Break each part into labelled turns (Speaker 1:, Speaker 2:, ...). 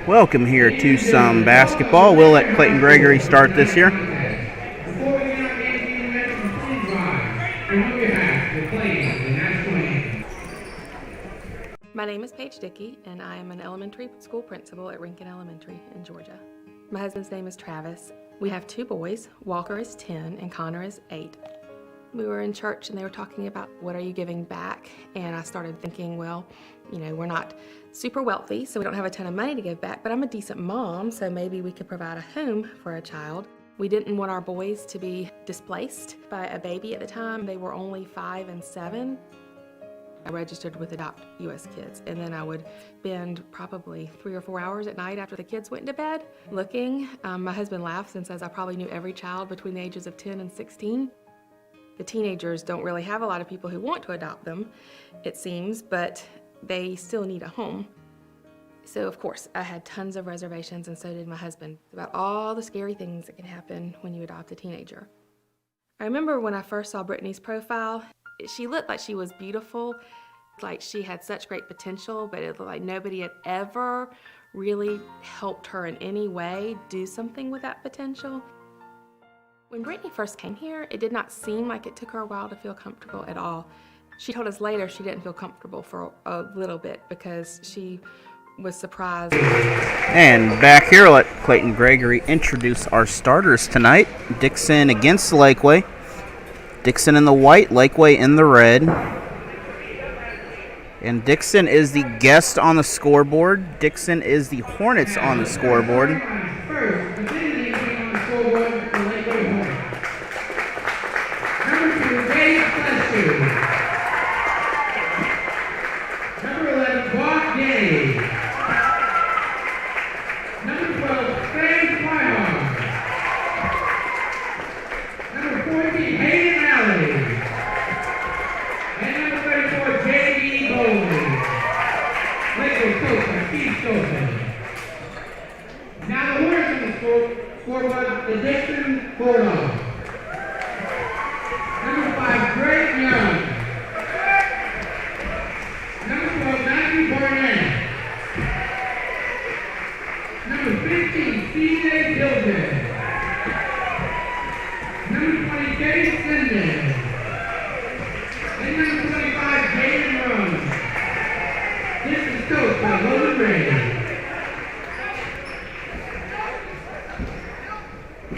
Speaker 1: Welcome here to some basketball. We'll let Clayton Gregory start this year.
Speaker 2: My name is Paige Dickey, and I am an elementary school principal at Rincon Elementary in Georgia. My husband's name is Travis. We have 2 boys. Walker is 10 and Connor is 8. We were in church and they were talking about what are you giving back? And I started thinking, well, we're not super wealthy, so we don't have a ton of money to give back, but I'm a decent mom, so maybe we could provide a home for a child. We didn't want our boys to be displaced by a baby at the time. They were only 5 and 7. I registered with Adopt US Kids, and then I would spend probably 3 or 4 hours at night after the kids went to bed looking. My husband laughs and says I probably knew every child between the ages of 10 and 16. The teenagers don't really have a lot of people who want to adopt them, it seems, but they still need a home. So of course, I had tons of reservations, and so did my husband, about all the scary things that can happen when you adopt a teenager. I remember when I first saw Brittany's profile, she looked like she was beautiful, like she had such great potential, but it looked like nobody had ever really helped her in any way do something with that potential. When Brittany first came here, it did not seem like it took her a while to feel comfortable at all. She told us later she didn't feel comfortable for a little bit because she was surprised.
Speaker 1: And back here, let Clayton Gregory introduce our starters tonight. Dixon against Laquey. Dixon in the white, Laquey in the red. And Dixon is the guest on the scoreboard. Dixon is the Hornets on the scoreboard.
Speaker 3: Now the Hornets on the scoreboard, the Dixon Bulldogs. Number 5, Greg Young. Number 12, Matthew Barnett. Number 15, C.J. Gilden. Number 20, Dave Sinden. And number 25, Jaden Rose. This is coached by Logan Ray.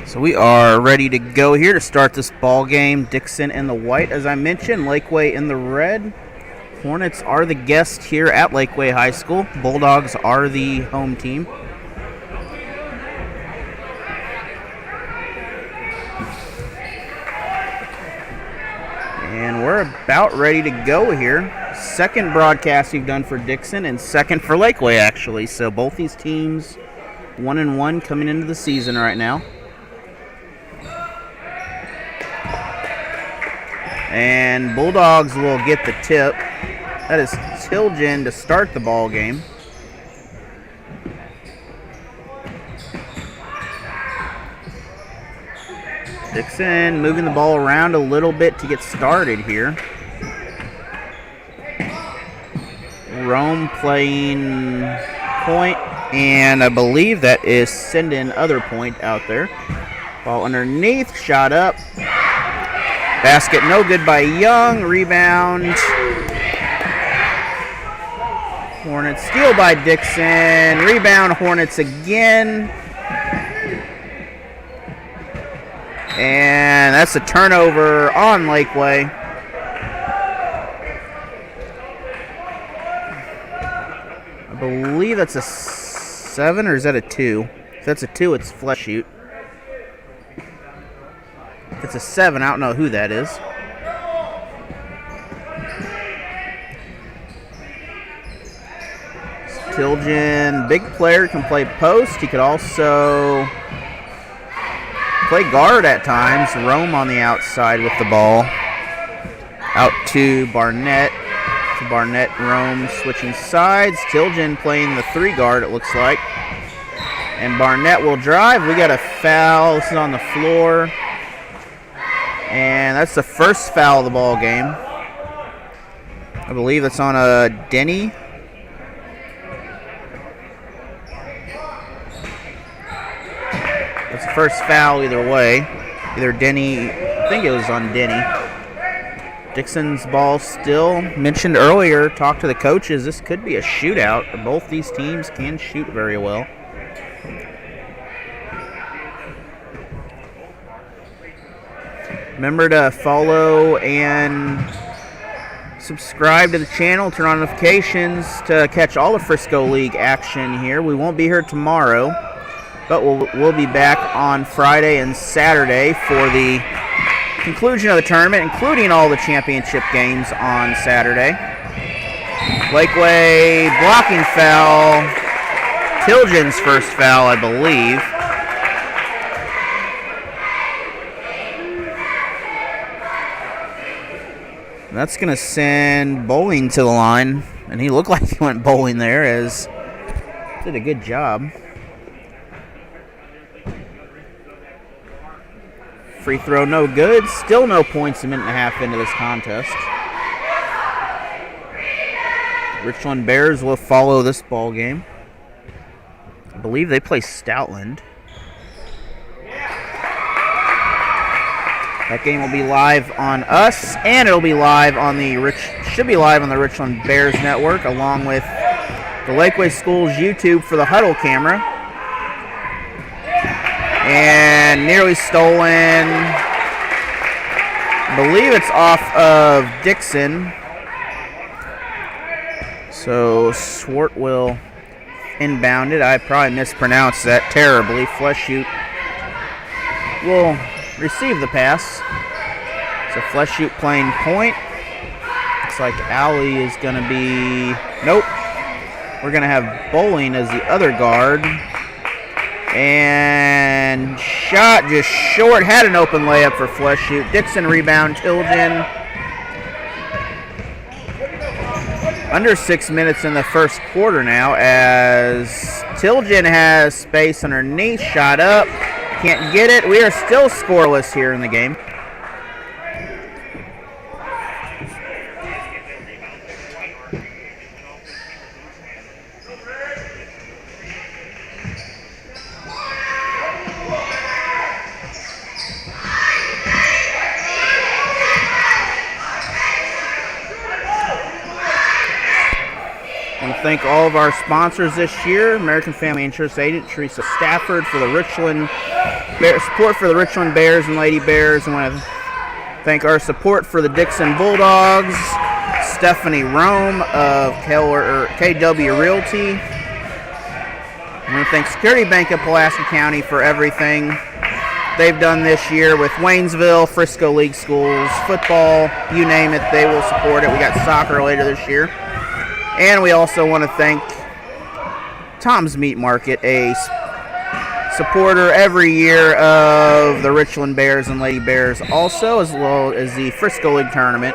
Speaker 1: So we are ready to go here to start this ball game. Dixon in the white, as I mentioned. Laquey in the red. Hornets are the guests here at Laquey High School. Bulldogs are the home team. And we're about ready to go here. Second broadcast we've done for Dixon and second for Laquey, actually. So both these teams 1-1 coming into the season right now. And Bulldogs will get the tip. That is Tilgen to start the ball game. Dixon moving the ball around a little bit to get started here. Rome playing point, and I believe that is Sinden other point out there. Ball underneath, shot up. Basket no good by Young. Rebound. Hornets steal by Dixon. Rebound Hornets again. And that's a turnover on Laquey. I believe that's a 7, or is that a 2? If that's a 2, it's flush shoot. If it's a 7, I don't know who that is. Tilgen, big player, can play post. He could also play guard at times. Rome on the outside with the ball. Out to Barnett. To Barnett, Rome switching sides. Tilgen playing the 3 guard, it looks like. And Barnett will drive. We got a foul. This is on the floor. And that's the first foul of the ball game. I believe that's on a Denny. first foul either way. Either Denny, I think it was on Denny. Dixon's ball still. Mentioned earlier, talked to the coaches, this could be a shootout. Both these teams can shoot very well. Remember to follow and subscribe to the channel, turn on notifications to catch all the Frisco League action here. We won't be here tomorrow, but we'll be back on Friday and Saturday for the conclusion of the tournament, including all the championship games on Saturday. Laquey blocking foul. Tilgen's first foul, I believe. That's going to send Bowling to the line, and he looked like he went bowling there, as did a good job. Free throw no good. Still no points a minute and a half into this contest. Richland Bears will follow this ball game. I believe they play Stoutland. That game will be live on us, and it'll be live on the Richland Bears Network, along with the Laquey School's YouTube for the Huddle camera. And nearly stolen. I believe it's off of Dixon. So Swart will inbound it. I probably mispronounced that terribly. Fleshoot will receive the pass. So Fleshoot playing point. Looks like Alley is going to be... Nope. We're going to have Bowling as the other guard. And shot just short. Had an open layup for Fleshoot. Dixon rebound. Tilgen. Under 6 minutes in the first quarter now, as Tilgen has space underneath. Shot up. Can't get it. We are still scoreless here in the game. Thank all of our sponsors this year. American Family Insurance Agent Teresa Stafford for the Richland support for the Richland Bears and Lady Bears. I want to thank our support for the Dixon Bulldogs, Stephanie Rome of KW Realty. I want to thank Security Bank of Pulaski County for everything they've done this year with Waynesville, Frisco League Schools, football, you name it, they will support it. We got soccer later this year. And we also want to thank Tom's Meat Market, a supporter every year of the Richland Bears and Lady Bears, also, as well as the Frisco League Tournament.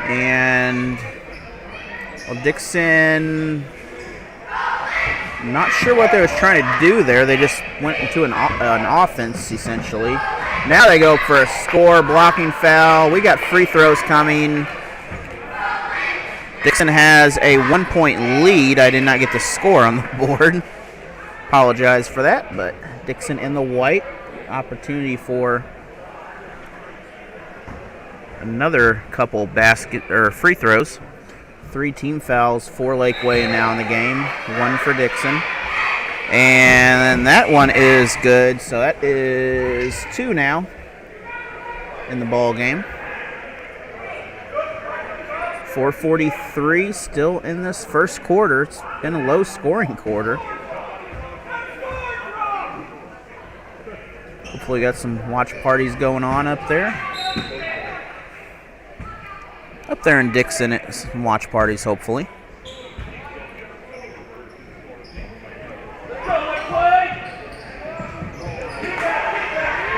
Speaker 1: And Dixon, not sure what they was trying to do there. They just went into an offense, essentially. Now they go for a score, blocking foul. We got free throws coming. Dixon has a 1-point lead. I did not get the score on the board. Apologize for that, but Dixon in the white. Opportunity for another couple free throws. 3 team fouls for Laquey now in the game. 1 for Dixon. And that one is good. So that is 2 now in the ball game. 4:43 still in this first quarter. It's been a low-scoring quarter. Hopefully got some watch parties going on up there. Up there in Dixon, it's some watch parties, hopefully.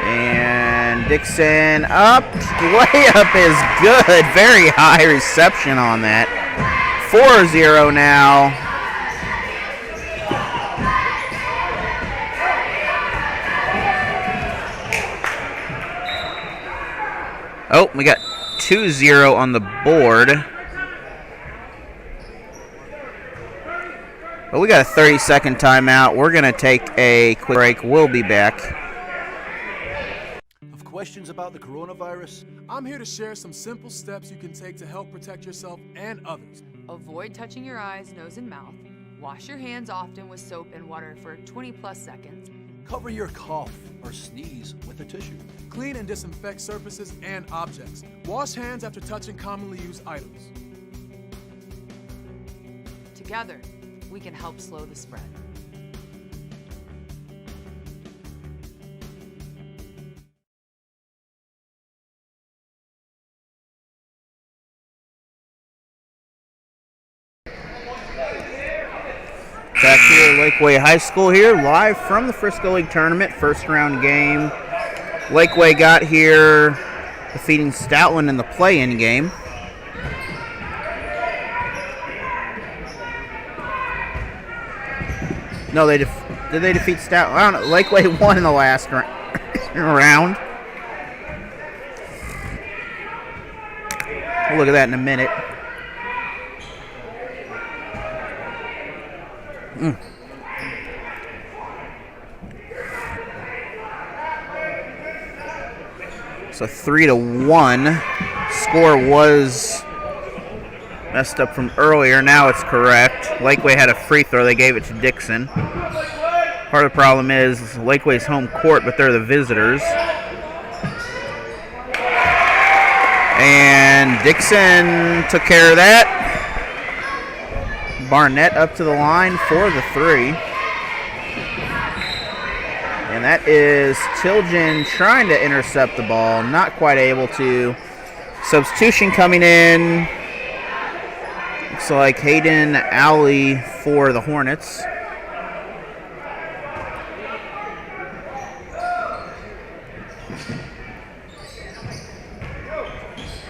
Speaker 1: And Dixon up. Layup is good. Very high reception on that. 4-0 now. Oh, we got 2-0 on the board. But we got a 30-second timeout. We're going to take a quick break. We'll be back.
Speaker 4: Have questions about the coronavirus?
Speaker 5: I'm here to share some simple steps you can take to help protect yourself and others.
Speaker 6: Avoid touching your eyes, nose, and mouth. Wash your hands often with soap and water for 20+ seconds.
Speaker 4: Cover your cough or sneeze with a tissue.
Speaker 5: Clean and disinfect surfaces and objects. Wash hands after touching commonly used items.
Speaker 6: Together, we can help slow the spread.
Speaker 1: Back here at Laquey High School here, live from the Frisco League Tournament, first round game. Laquey got here defeating Stoutland in the play-in game. No, did they defeat Stoutland? I don't know. Laquey won in the last round. We'll look at that in a minute. So 3-1. Score was messed up from earlier. Now it's correct. Laquey had a free throw. They gave it to Dixon. Part of the problem is Laquey's home court, but they're the visitors. And Dixon took care of that. Barnett up to the line for the three. And that is Tilgen trying to intercept the ball, not quite able to. Substitution coming in. Looks like Hayden Alley for the Hornets.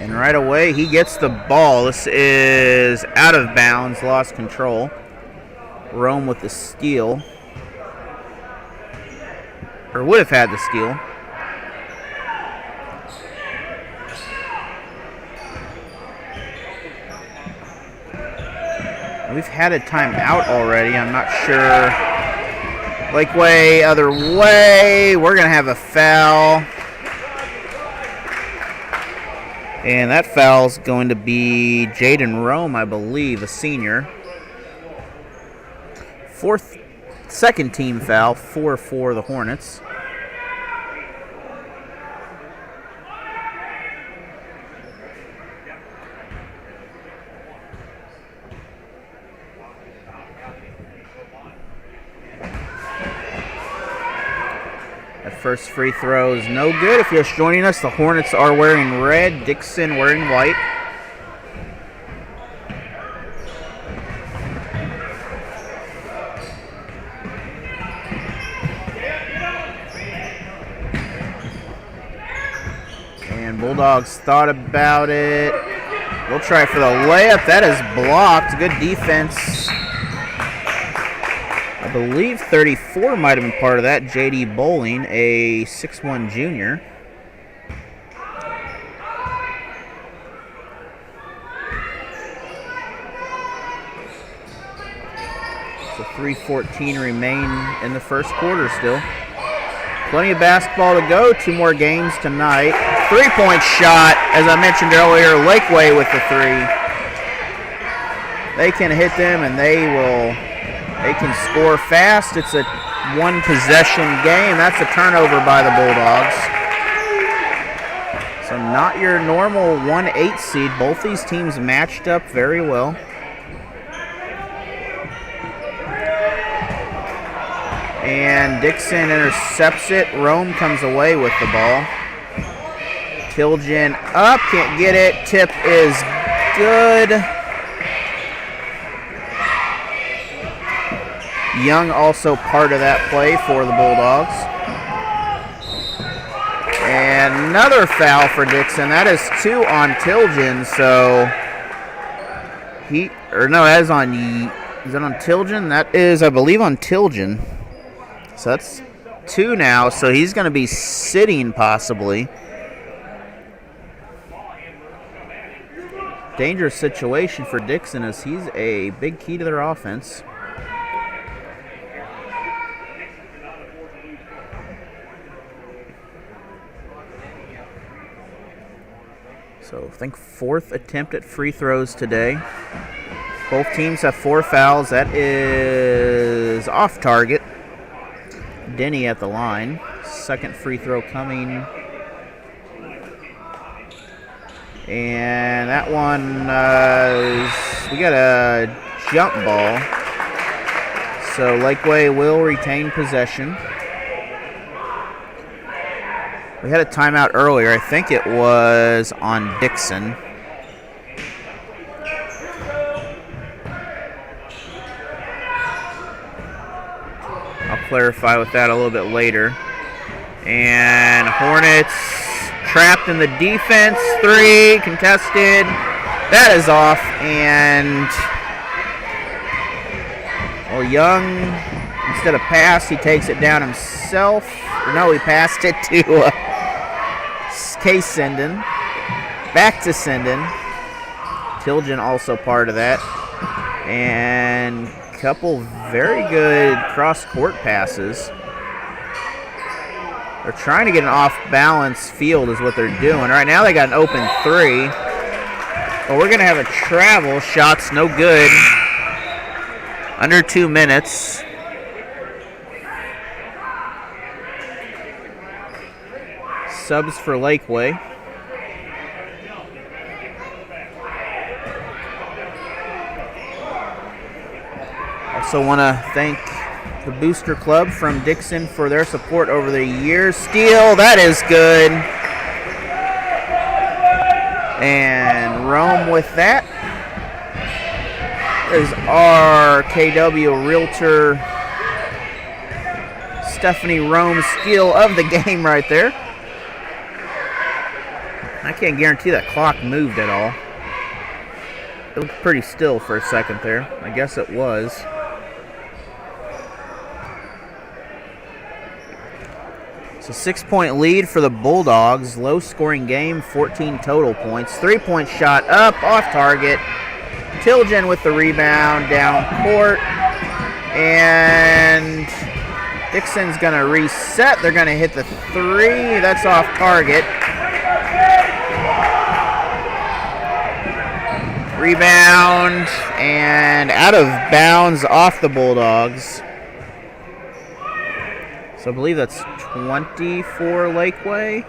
Speaker 1: And right away, he gets the ball. This is out of bounds, lost control. Rome with the steal. Or would have had the steal. We've had a timeout already. I'm not sure. Laquey, other way. We're going to have a foul. And that foul's going to be Jaden Rome, I believe, a senior. Second team foul, 4 for the Hornets. That first free throw is no good. If you're just joining us, the Hornets are wearing red, Dixon wearing white. And Bulldogs thought about it. We'll try for the layup. That is blocked. Good defense. I believe 34 might have been part of that. J.D. Bowling, a 6'1 junior. So 3:14 remain in the first quarter still. Plenty of basketball to go. 2 more games tonight. 3-point shot, as I mentioned earlier, Laquey with the 3. They can hit them and they can score fast. It's a 1-possession game. That's a turnover by the Bulldogs. So not your normal 1-8 seed. Both these teams matched up very well. And Dixon intercepts it. Rome comes away with the ball. Tilgen up, can't get it. Tip is good. Young also part of that play for the Bulldogs. And another foul for Dixon. That is 2 on Tilgen. So that is on Tilgen? That is, I believe, on Tilgen. So that's 2 now. So he's going to be sitting possibly. dangerous situation for Dixon as he's a big key to their offense. So I think 4th attempt at free throws today. Both teams have 4 fouls. That is off target. Denny at the line. Second free throw coming. And that one, we got a jump ball. So Laquey will retain possession. We had a timeout earlier. I think it was on Dixon. I'll clarify with that a little bit later. And Hornets trapped in the defense. 3 contested. That is off. And well, Young, instead of pass, he takes it down himself. No, he passed it to Case Sinden. Back to Sinden. Tilgen also part of that. And a couple very good cross-court passes. They're trying to get an off-balance field is what they're doing. Right now they got an open 3. But we're going to have a travel. Shots no good. Under 2 minutes. Subs for Laquey. Also want to thank the Booster Club from Dixon for their support over the years. Steal, that is good. And Rome with that. Is our KW Realtor Stephanie Rome steal of the game right there. I can't guarantee that clock moved at all. It looked pretty still for a second there. I guess it was. It's a 6-point lead for the Bulldogs. Low scoring game, 14 total points. 3-point shot up, off target. Tilgen with the rebound, down court. And Dixon's going to reset. They're going to hit the 3. That's off target. Rebound and out of bounds off the Bulldogs. So I believe that's 20 for Laquey.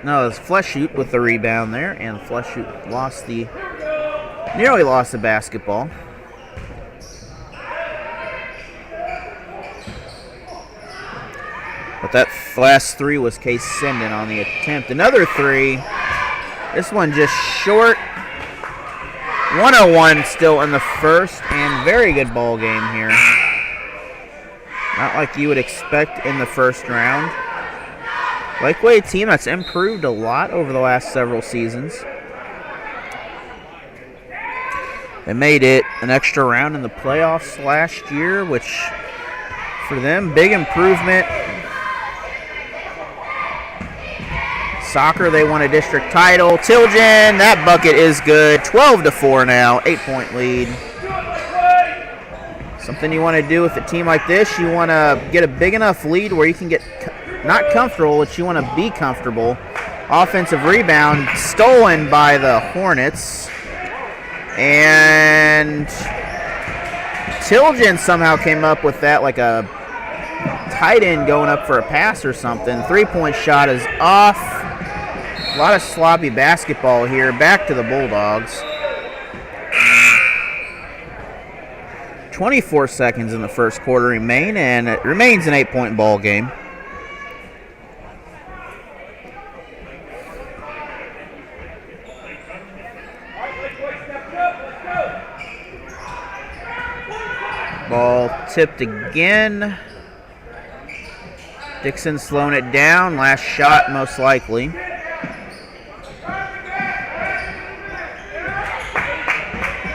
Speaker 1: No, it's Fleshoot with the rebound there, and Fleshoot nearly lost the basketball. But that last 3 was Case Sinden on the attempt. Another 3. This one just short. 101 still in the first, and very good ball game here. Not like you would expect in the first round. Laquey, a team that's improved a lot over the last several seasons. They made it an extra round in the playoffs last year, which for them, big improvement. Soccer, they won a district title. Tilgen, that bucket is good. 12-4 now, 8-point lead. Something you want to do with a team like this, you want to get a big enough lead where you can get not comfortable, but you want to be comfortable. Offensive rebound stolen by the Hornets. And Tilgen somehow came up with that like a tight end going up for a pass or something. 3-point shot is off. A lot of sloppy basketball here. Back to the Bulldogs. 24 seconds in the first quarter remain, and it remains an 8-point ball game. Ball tipped again. Dixon slowing it down. Last shot most likely.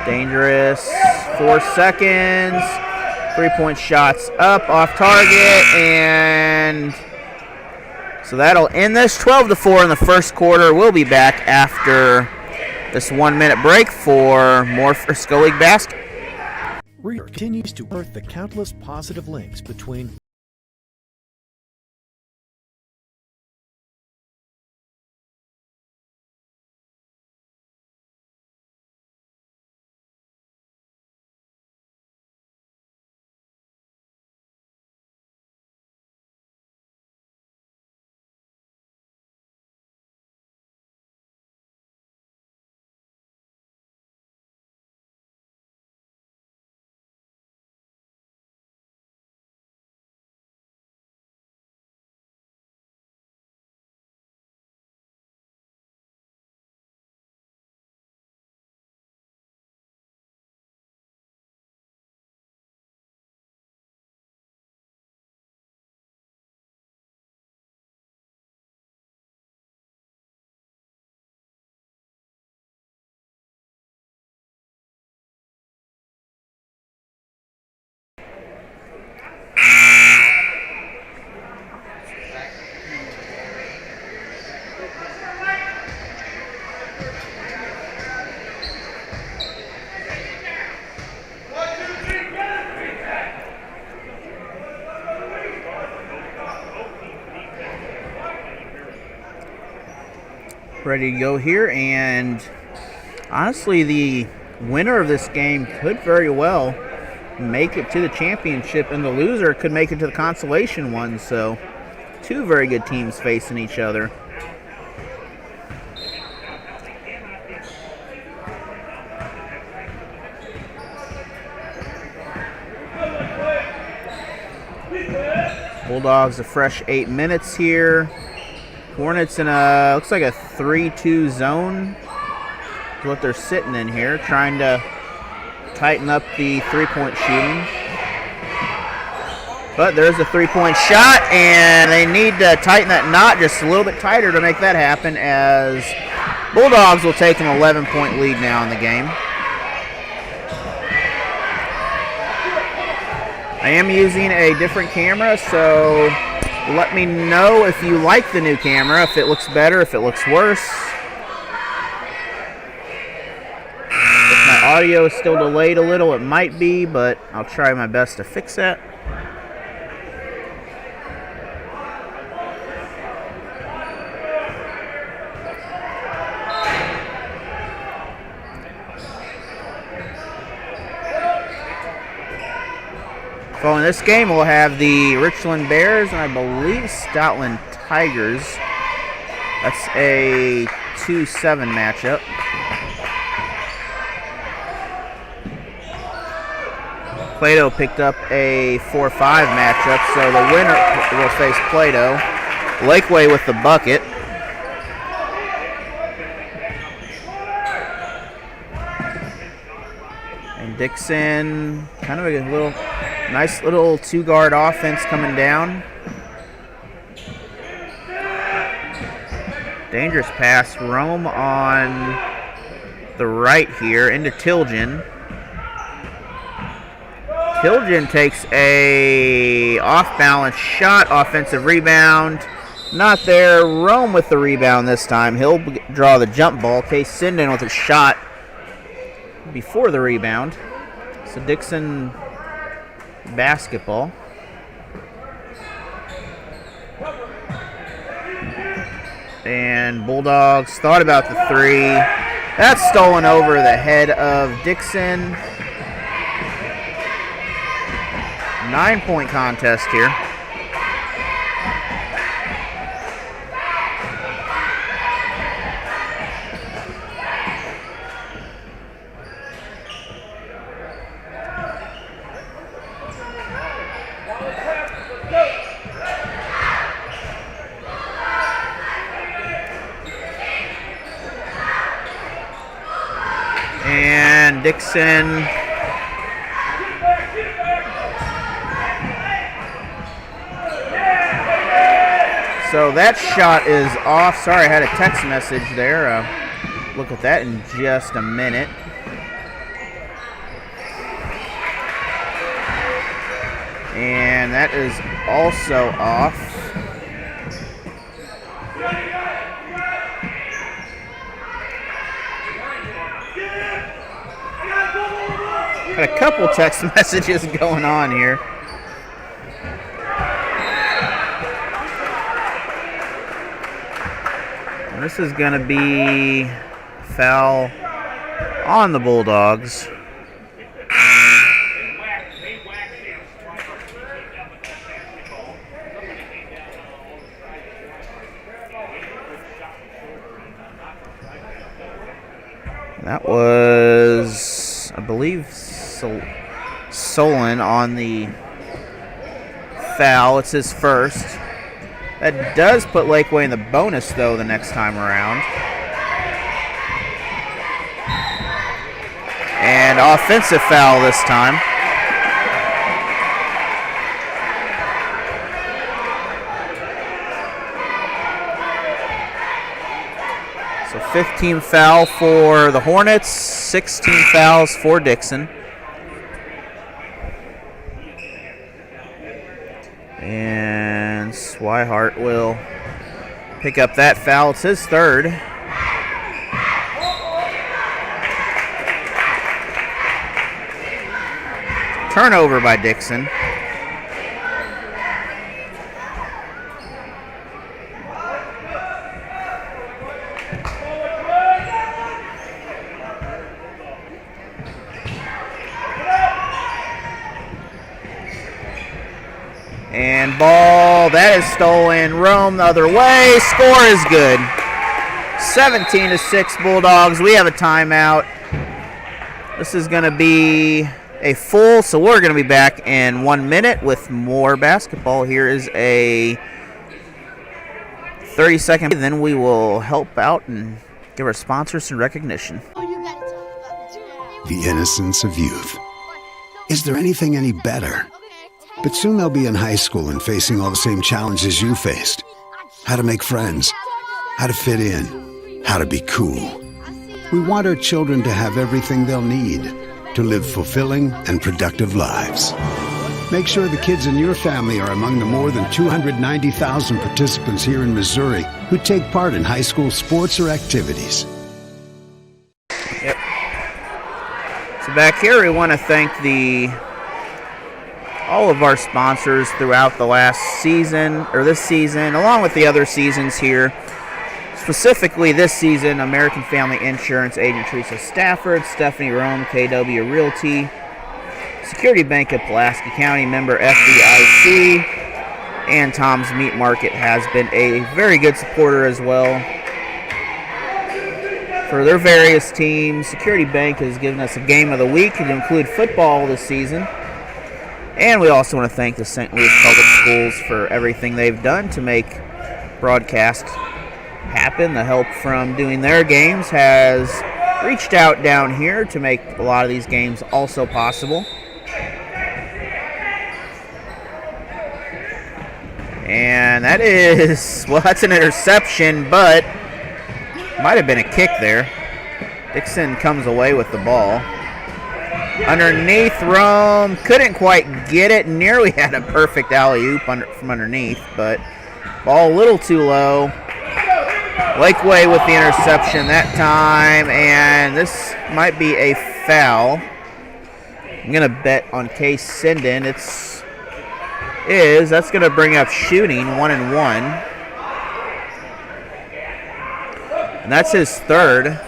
Speaker 1: Dangerous. 4 seconds. 3-point shots up, off target, and So that'll end this 12-4 in the first quarter. We'll be back after this 1-minute break for more Frisco League basketball.
Speaker 7: Reader continues to unearth the countless positive links between
Speaker 1: ready to go here, and honestly the winner of this game could very well make it to the championship, and the loser could make it to the consolation one. So two very good teams facing each other. Bulldogs a fresh 8 minutes here. Hornets in a, looks like a 3-2 zone is what they're sitting in here, trying to tighten up the three-point shooting. But there's a three-point shot, and they need to tighten that knot just a little bit tighter to make that happen, as Bulldogs will take an 11-point lead now in the game. I am using a different camera, so let me know if you like the new camera, if it looks better, if it looks worse. If my audio is still delayed a little, it might be, but I'll try my best to fix that. Following this game, we'll have the Richland Bears and I believe Stoutland Tigers. That's a 2-7 matchup. Plato picked up a 4-5 matchup, so the winner will face Plato. Laquey with the bucket. And Dixon, kind of a little nice little two-guard offense coming down. Dangerous pass. Rome on the right here into Tilgen. Tilgen takes a off-balance shot. Offensive rebound. Not there. Rome with the rebound this time. He'll draw the jump ball. Case Sinden with a shot before the rebound. So Dixon basketball. And Bulldogs thought about the three. That's stolen over the head of Dixon. 9-point contest here. And Dixon so that shot is off. Sorry, I had a text message there. Look at that in just a minute. And that is also off. Got a couple text messages going on here. And this is going to be foul on the Bulldogs. That was, I believe, Solon on the foul. It's his first. That does put Laquey in the bonus, though, the next time around. And offensive foul this time. So 15 foul for the Hornets, 16 fouls for Dixon. And Swihart will pick up that foul. It's his third. Turnover by Dixon. And ball, that is stolen. Rome the other way. Score is good. 17-6 Bulldogs. We have a timeout. This is going to be a full, so we're going to be back in 1 minute with more basketball. Here is a 30-second. Then we will help out and give our sponsors some recognition.
Speaker 8: The innocence of youth. Is there anything any better? But soon they'll be in high school and facing all the same challenges you faced. How to make friends, how to fit in, how to be cool. We want our children to have everything they'll need to live fulfilling and productive lives. Make sure the kids in your family are among the more than 290,000 participants here in Missouri who take part in high school sports or activities.
Speaker 1: Yep. So back here we want to thank all of our sponsors throughout the last season, or this season, along with the other seasons here. Specifically this season, American Family Insurance agent Teresa Stafford, Stephanie Rome, KW Realty, Security Bank of Pulaski County, member FDIC, and Tom's Meat Market has been a very good supporter as well for their various teams. Security Bank has given us a game of the week to include football this season. And we also want to thank the St. Louis Public Schools for everything they've done to make broadcast happen. The help from doing their games has reached out down here to make a lot of these games also possible. And that is, well, that's an interception, but might have been a kick there. Dixon comes away with the ball. Underneath, Rome couldn't quite get it. Nearly had a perfect alley-oop from underneath, but ball a little too low. Laquey with the interception that time, and this might be a foul. I'm going to bet on Case Sinden. That's going to bring up shooting 1-1. And that's his third.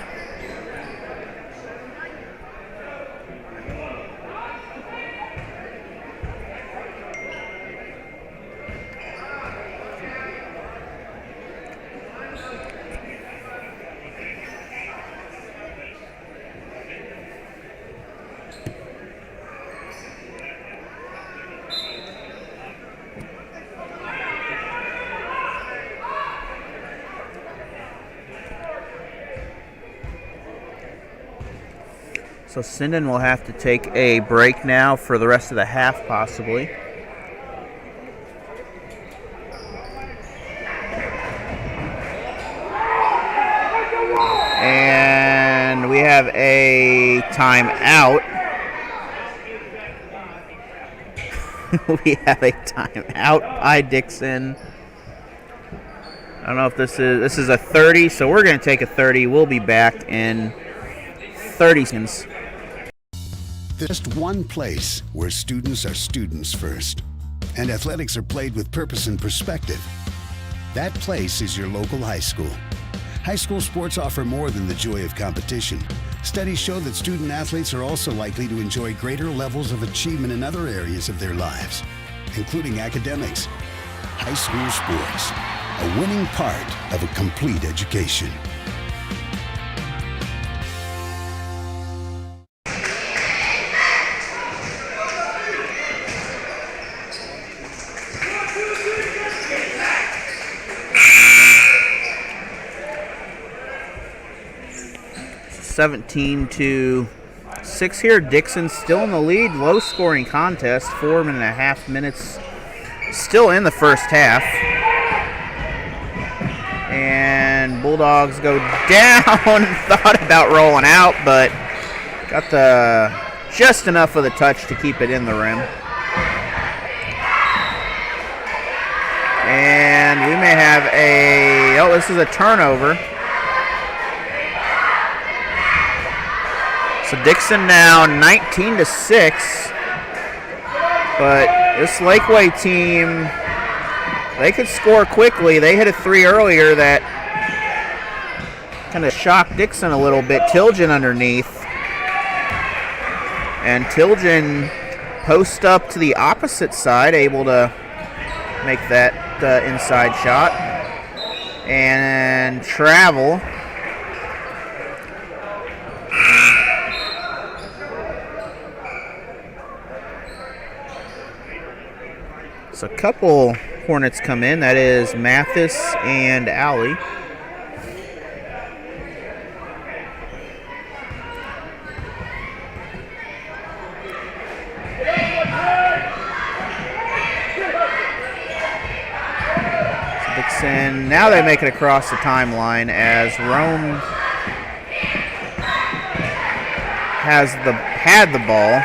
Speaker 1: So Sinden will have to take a break now for the rest of the half, possibly. And we have a timeout. We have a timeout by Dixon. I don't know if this is a 30, so we're going to take a 30. We'll be back in 30 seconds.
Speaker 8: There's just one place where students are students first, and athletics are played with purpose and perspective. That place is your local high school. High school sports offer more than the joy of competition. Studies show that student athletes are also likely to enjoy greater levels of achievement in other areas of their lives, including academics. High school sports, a winning part of a complete education.
Speaker 1: (17-6) here. Dixon still in the lead. Low scoring contest. 4.5 minutes still in the first half. And Bulldogs go down. Thought about rolling out, but got just enough of the touch to keep it in the rim. And we may have this is a turnover. So Dixon now 19-6, but this Laquey team, they could score quickly. They hit a 3 earlier that kind of shocked Dixon a little bit. Tilgen underneath, and Tilgen post up to the opposite side, able to make that inside shot and travel. So a couple Hornets come in. That is Mathis and Alley. So Dixon, now they make it across the timeline as Rome had the ball.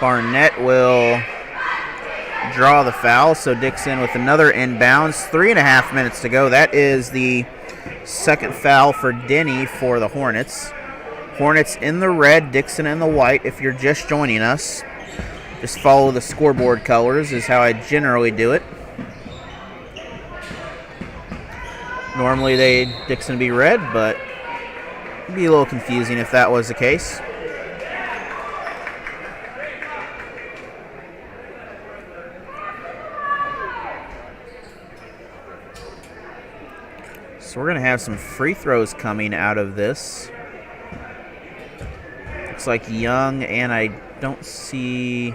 Speaker 1: Barnett will draw the foul, so Dixon with another inbounds. 3.5 minutes to go. That is the second foul for Denny for the Hornets. Hornets in the red, Dixon in the white. If you're just joining us, just follow the scoreboard colors is how I generally do it. Normally Dixon be red, but it'd be a little confusing if that was the case. So we're going to have some free throws coming out of this. Looks like Young, and I don't see...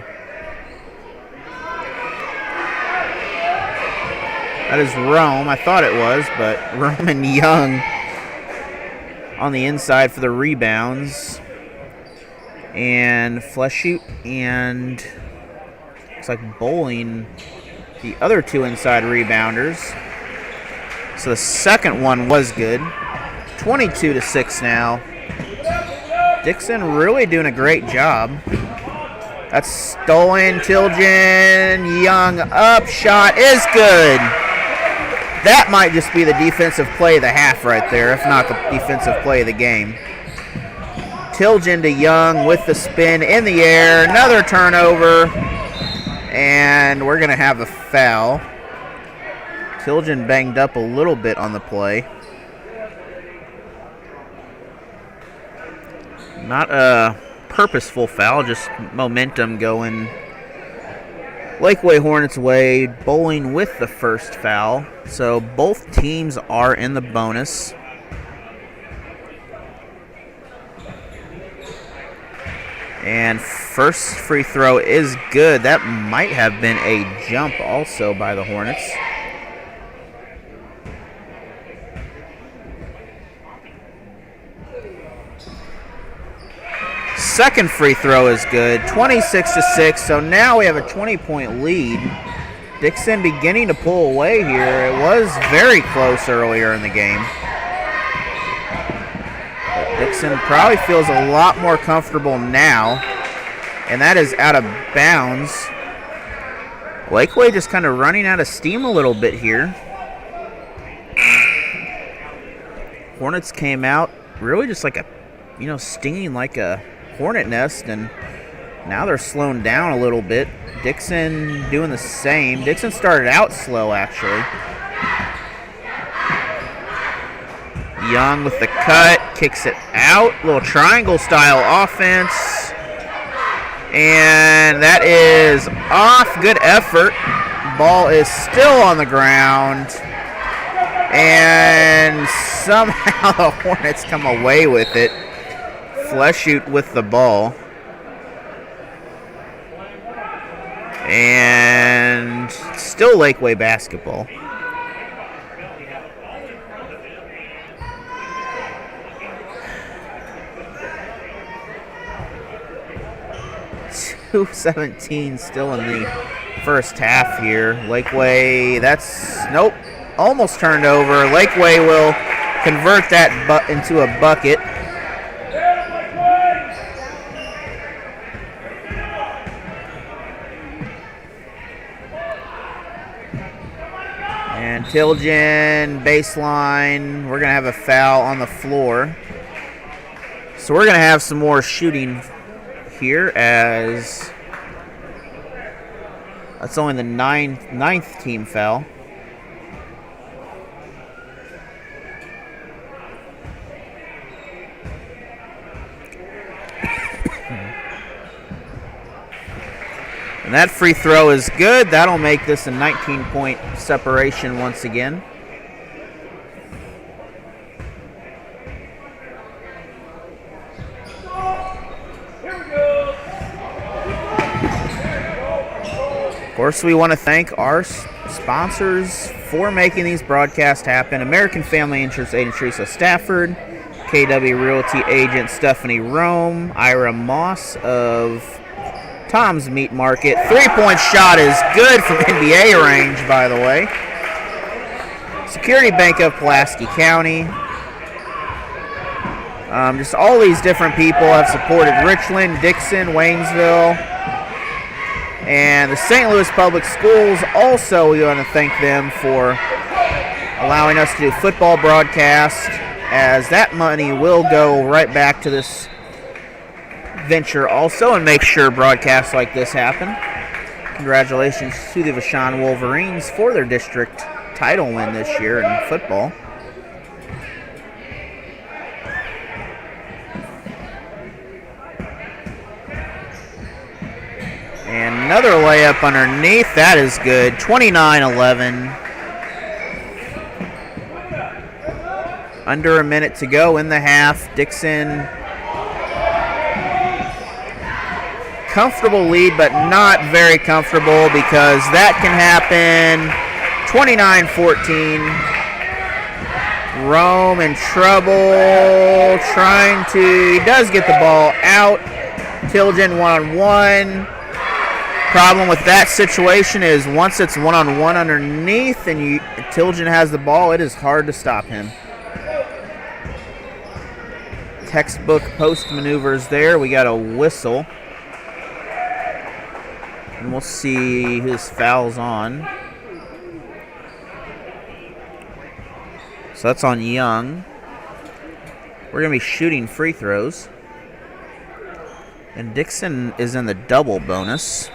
Speaker 1: That is Rome. I thought it was, but Rome and Young on the inside for the rebounds. And Fleshoot and looks like Bowling, the other two inside rebounders. So the second one was good. 22-6 now. Dixon really doing a great job. That's stolen. Tilgen. Young up. Shot is good. That might just be the defensive play of the half right there, if not the defensive play of the game. Tilgen to Young with the spin in the air. Another turnover. And we're going to have a foul. Tilgen banged up a little bit on the play. Not a purposeful foul, just momentum going Laquey Hornets way. Bowling with the first foul. So both teams are in the bonus. And first free throw is good. That might have been a jump also by the Hornets. Second free throw is good. 26-6. So now we have a 20-point lead. Dixon beginning to pull away here. It was very close earlier in the game. But Dixon probably feels a lot more comfortable now. And that is out of bounds. Laquey just kind of running out of steam a little bit here. Hornets came out really just like a stinging like a hornet nest, and now they're slowing down a little bit. Dixon doing the same. Dixon started out slow, actually. Young with the cut, kicks it out. Little triangle style offense. And that is off. Good effort. Ball is still on the ground. And somehow the Hornets come away with it. Fleshoot with the ball. And still Laquey basketball. .217 still in the first half here. Laquey, nope, almost turned over. Laquey will convert that into a bucket. And Tilgen, baseline. We're going to have a foul on the floor. So we're going to have some more shooting here, as that's only the ninth team foul. And that free throw is good. That'll make this a 19-point separation once again. Of course, we want to thank our sponsors for making these broadcasts happen. American Family Insurance Agent Teresa Stafford, KW Realty Agent Stephanie Rome, Ira Moss of Tom's Meat Market. Three-point shot is good from NBA range, by the way. Security Bank of Pulaski County. Just all these different people have supported Richland, Dixon, Waynesville, and the St. Louis Public Schools. Also, we want to thank them for allowing us to do football broadcast, as that money will go right back to this venture also, and make sure broadcasts like this happen. Congratulations to the Vashon Wolverines for their district title win this year in football. And another layup underneath. That is good. 29-11. Under a minute to go in the half. Dixon, comfortable lead, but not very comfortable, because that can happen. 29-14. Rome in trouble. He does get the ball out. Tilgen one-on-one. Problem with that situation is once it's one-on-one underneath and Tilgen has the ball, it is hard to stop him. Textbook post maneuvers there. We got a whistle. And we'll see whose foul's on. So that's on Young. We're going to be shooting free throws. And Dixon is in the double bonus.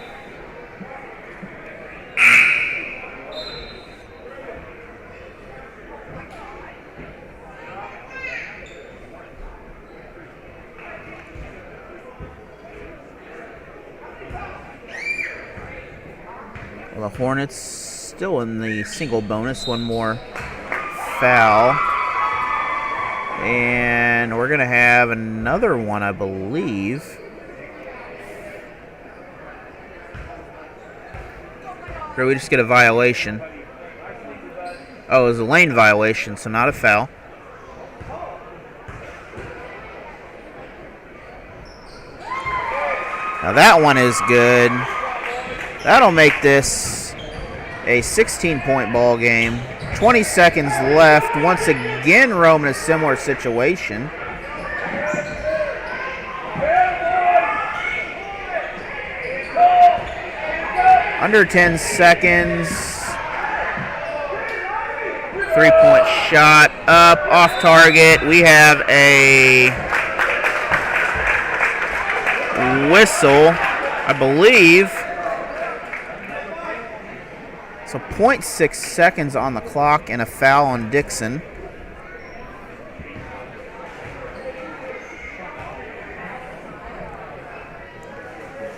Speaker 1: The Hornets still in the single bonus. One more foul. And we're going to have another one, I believe. Or we just get a violation. Oh, it was a lane violation, so not a foul. Now that one is good. That'll make this a 16-point ball game. 20 seconds left. Once again, Rome in a similar situation. Under 10 seconds. Three-point shot up, off target. We have a whistle, I believe. So 0.6 seconds on the clock and a foul on Dixon.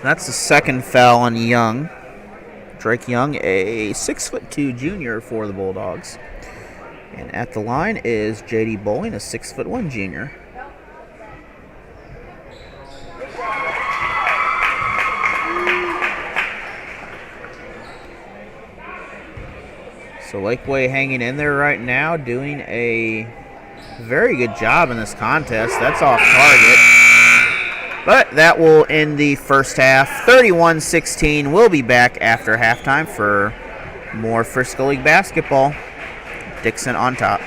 Speaker 1: That's the second foul on Young. Drake Young, a 6'2" junior for the Bulldogs. And at the line is J.D. Bowling, a 6'1" junior. So Laquey hanging in there right now, doing a very good job in this contest. That's off target. But that will end the first half. 31-16. We'll be back after halftime for more Frisco League basketball. Dixon on top.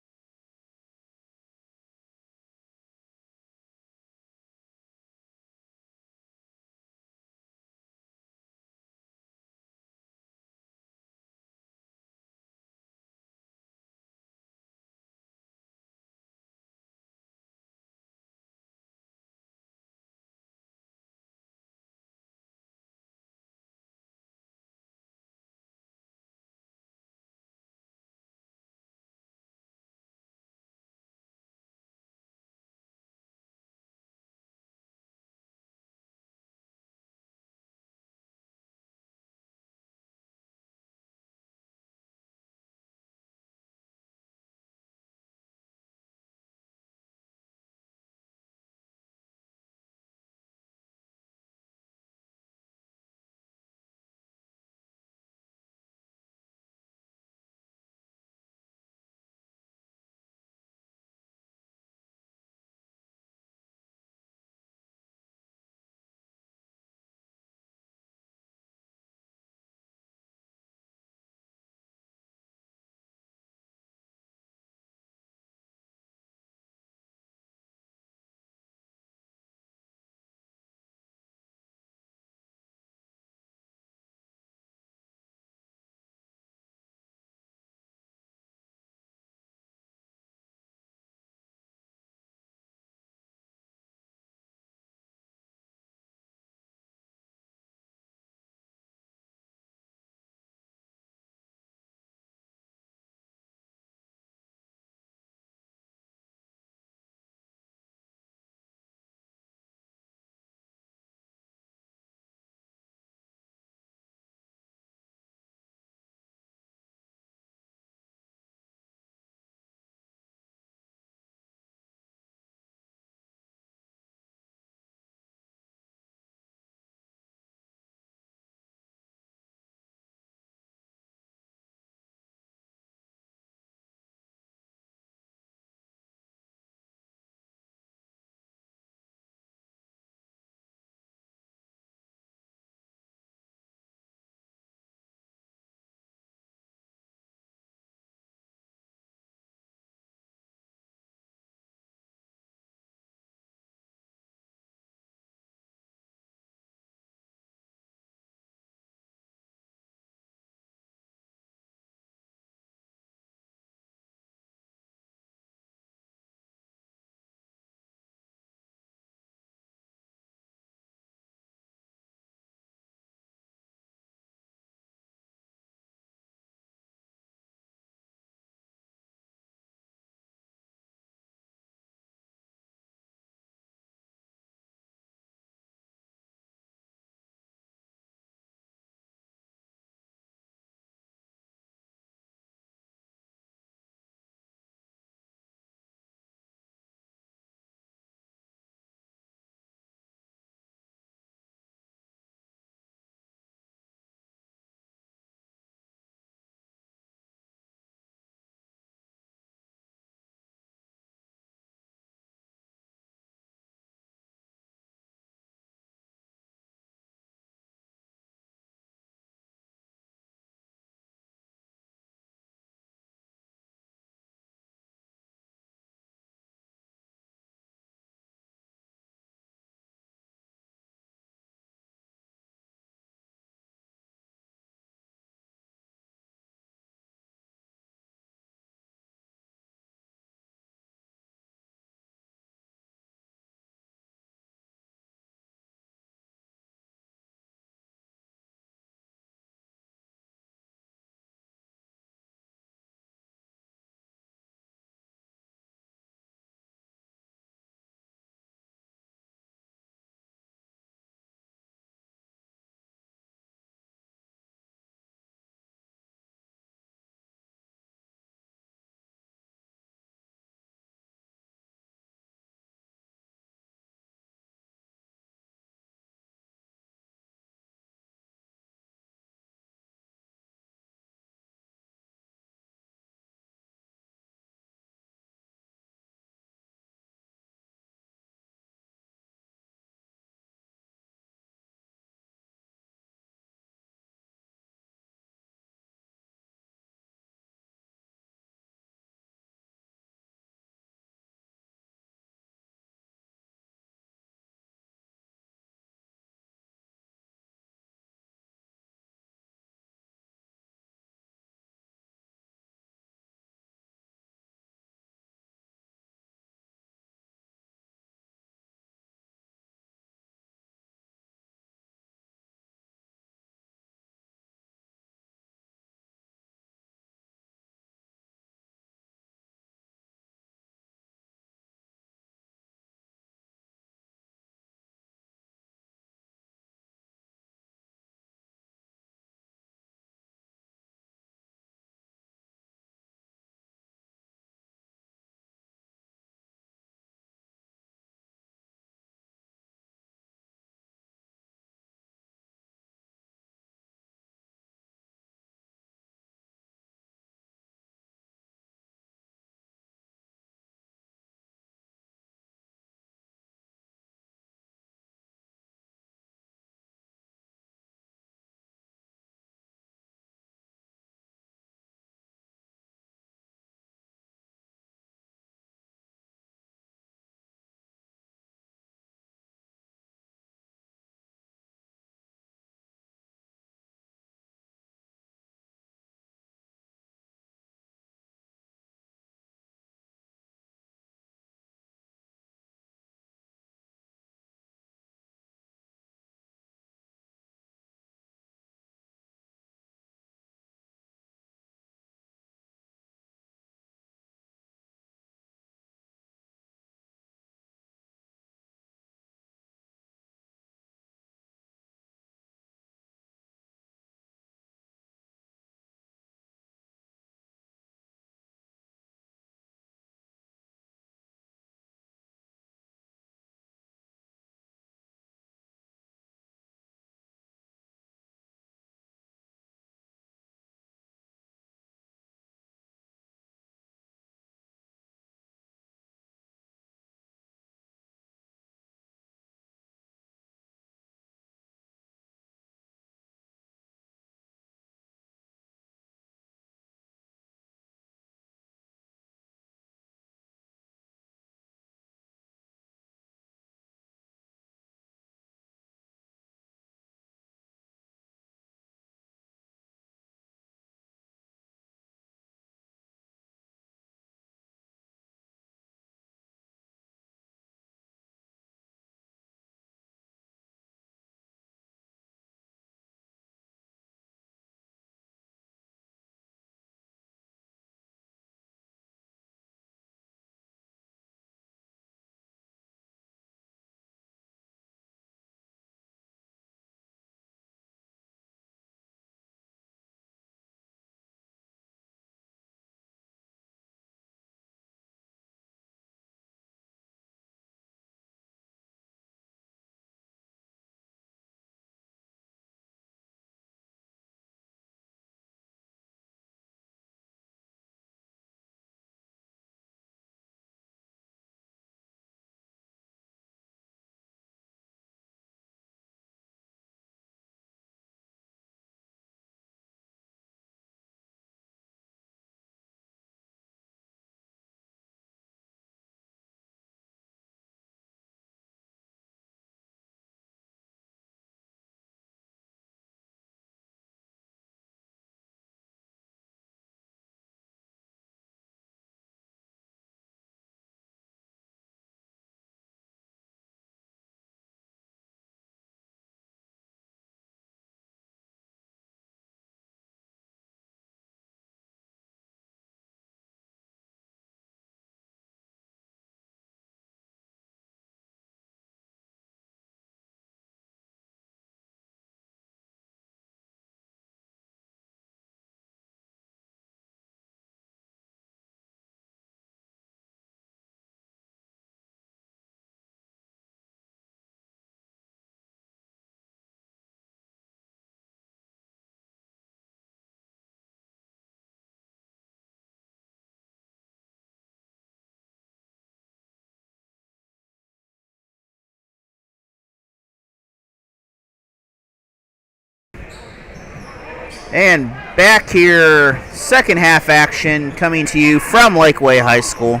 Speaker 1: And back here, second half action coming to you from Laquey High School.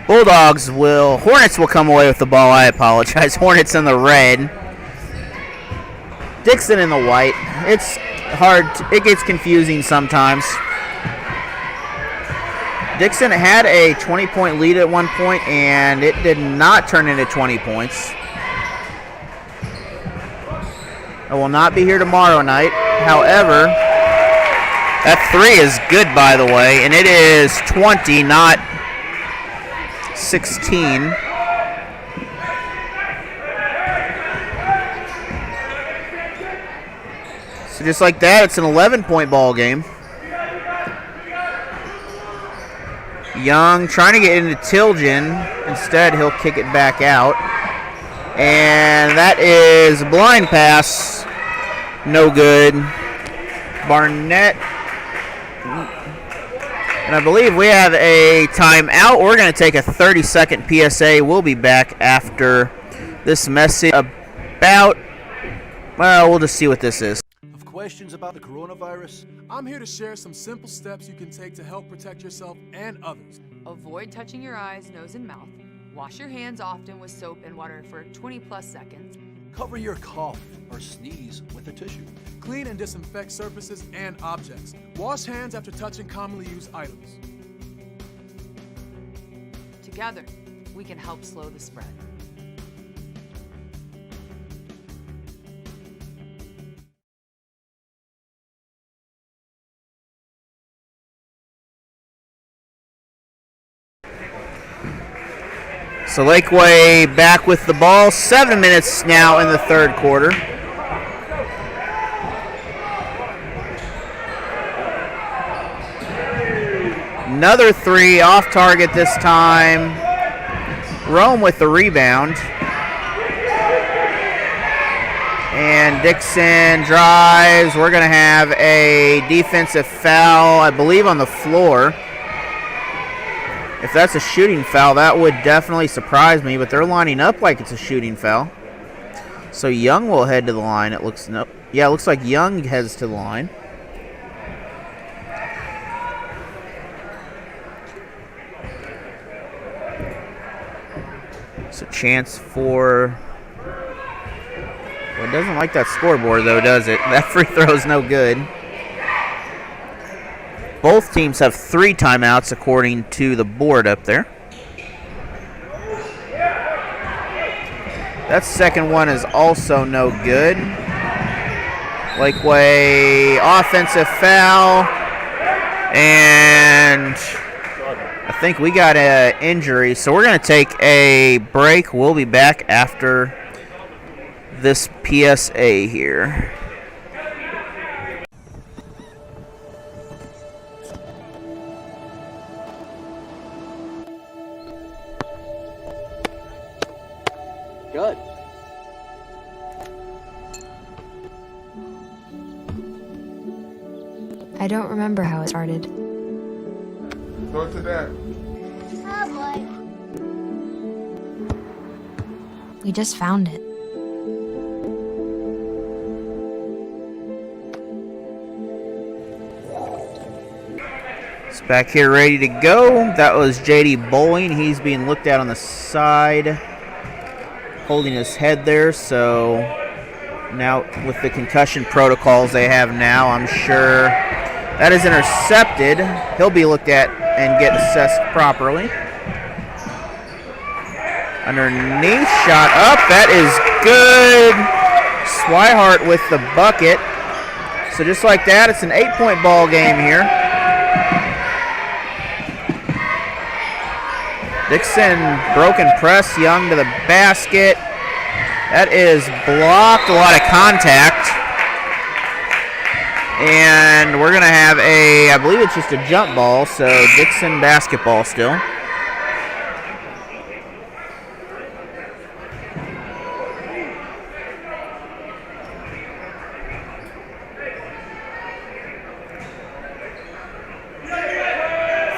Speaker 1: Hornets will come away with the ball. I apologize. Hornets in the red. Dixon in the white. It's hard. It gets confusing sometimes. Dixon had a 20-point lead at one point, and it did not turn into 20 points. I will not be here tomorrow night. However, that three is good, by the way, and it is 20, not 16. So just like that, it's an 11-point ball game. Young trying to get into Tilgen. Instead, he'll kick it back out. And that is a blind pass. No good. Barnett. And I believe we have a timeout. We're going to take a 30-second PSA. We'll be back after this message about, well, we'll just see what this is.
Speaker 4: Have questions about the coronavirus?
Speaker 5: I'm here to share some simple steps you can take to help protect yourself and others.
Speaker 6: Avoid touching your eyes, nose, and mouth. Wash your hands often with soap and water for 20+ seconds.
Speaker 4: Cover your cough or sneeze with a tissue.
Speaker 5: Clean and disinfect surfaces and objects. Wash hands after touching commonly used items.
Speaker 6: Together, we can help slow the spread.
Speaker 1: So Laquey back with the ball. 7 minutes now in the third quarter. Another three off target this time. Rome with the rebound. And Dixon drives. We're going to have a defensive foul, I believe, on the floor. If that's a shooting foul, that would definitely surprise me, but they're lining up like it's a shooting foul. So Young will head to the line. It looks like Young heads to the line. It's a chance for... Well, it doesn't like that scoreboard, though, does it? That free throw is no good. Both teams have 3 timeouts according to the board up there. That second one is also no good. Laquey offensive foul. And I think we got an injury, so we're going to take a break. We'll be back after this PSA here.
Speaker 9: Good.
Speaker 10: I don't remember how it started.
Speaker 11: Go to that.
Speaker 10: Oh boy. We just found it.
Speaker 1: It's back here ready to go. That was JD Bowling. He's being looked at on the side, holding his head there. So now with the concussion protocols they have now, I'm sure that is intercepted. He'll be looked at and get assessed properly. Underneath, shot up. That is good. Swihart with the bucket. So just like that, it's an 8-point ball game here. Dixon, broken press, Young to the basket. That is blocked, a lot of contact. And we're going to have I believe it's just a jump ball, so Dixon basketball still.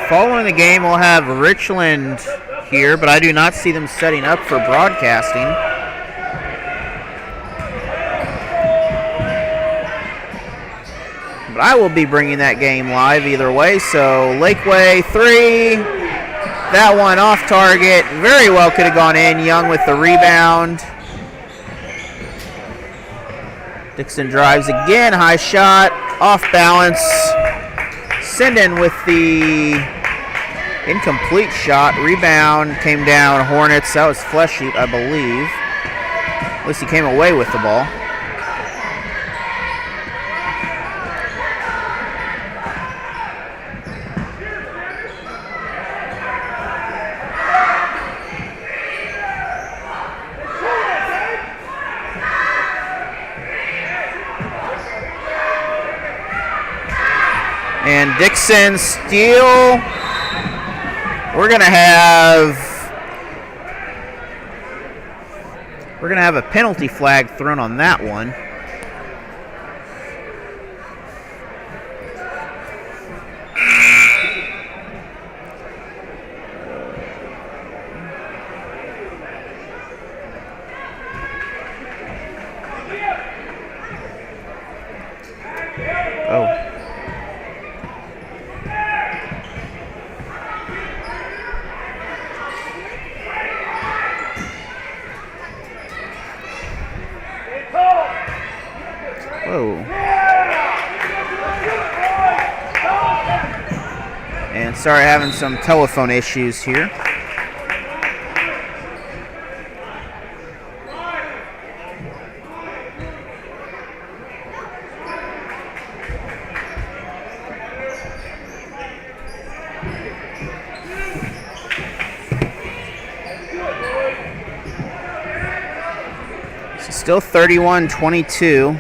Speaker 1: Following the game, we'll have Richland here, but I do not see them setting up for broadcasting. But I will be bringing that game live either way. So Laquey 3. That one off target. Very well could have gone in. Young with the rebound. Dixon drives again. High shot. Off balance. Sinden with the incomplete shot. Rebound came down. Hornets. That was Flesh Shoot, I believe. At least he came away with the ball. And Dixon steal. We're gonna have a penalty flag thrown on that one. Oh. Whoa. And sorry, having some telephone issues here. So still 31-22.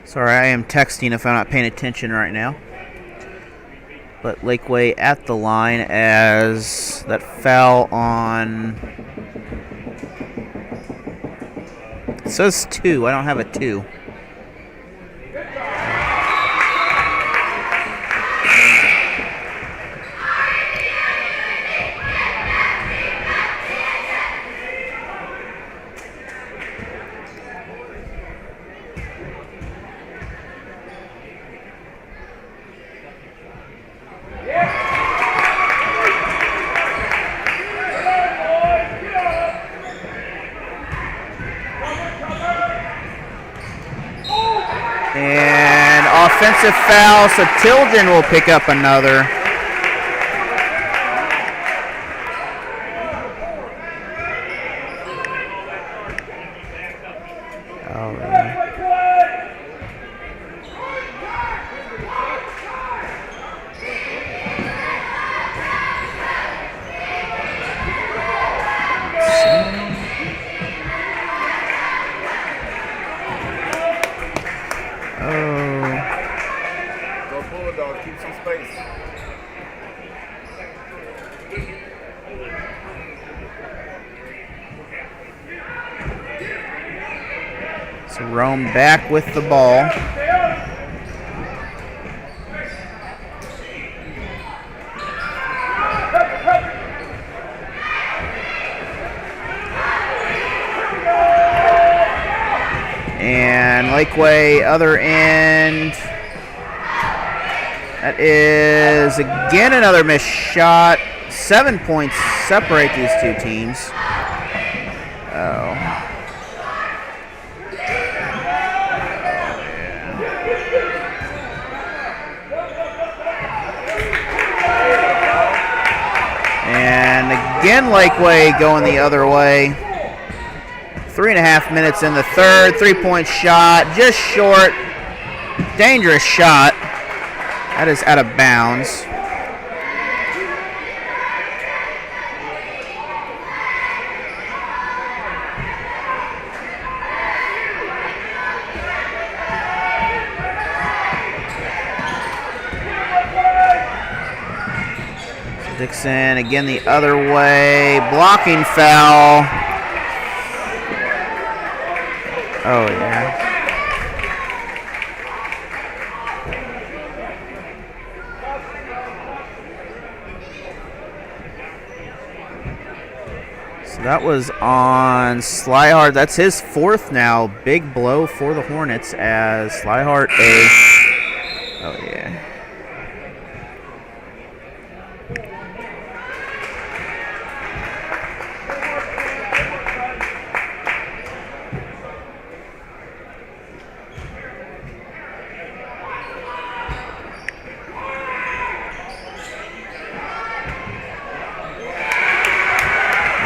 Speaker 1: Sorry, I am texting if I'm not paying attention right now. But Laquey at the line as that foul on... It says 2. I don't have a 2. And offensive foul, so Tilden will pick up another. All right.
Speaker 11: Keep some space.
Speaker 1: So Rome back with the ball. And Laquey, other end. That is, again, another missed shot. 7 points separate these two teams. Oh. And again, Laquey going the other way. 3.5 minutes in the third. 3-point shot, just short. Dangerous shot. That is out of bounds. Dixon again the other way. Blocking foul. Oh, yeah. So that was on Slyhart. That's his fourth now. Big blow for the Hornets as Slyhart Oh, yeah.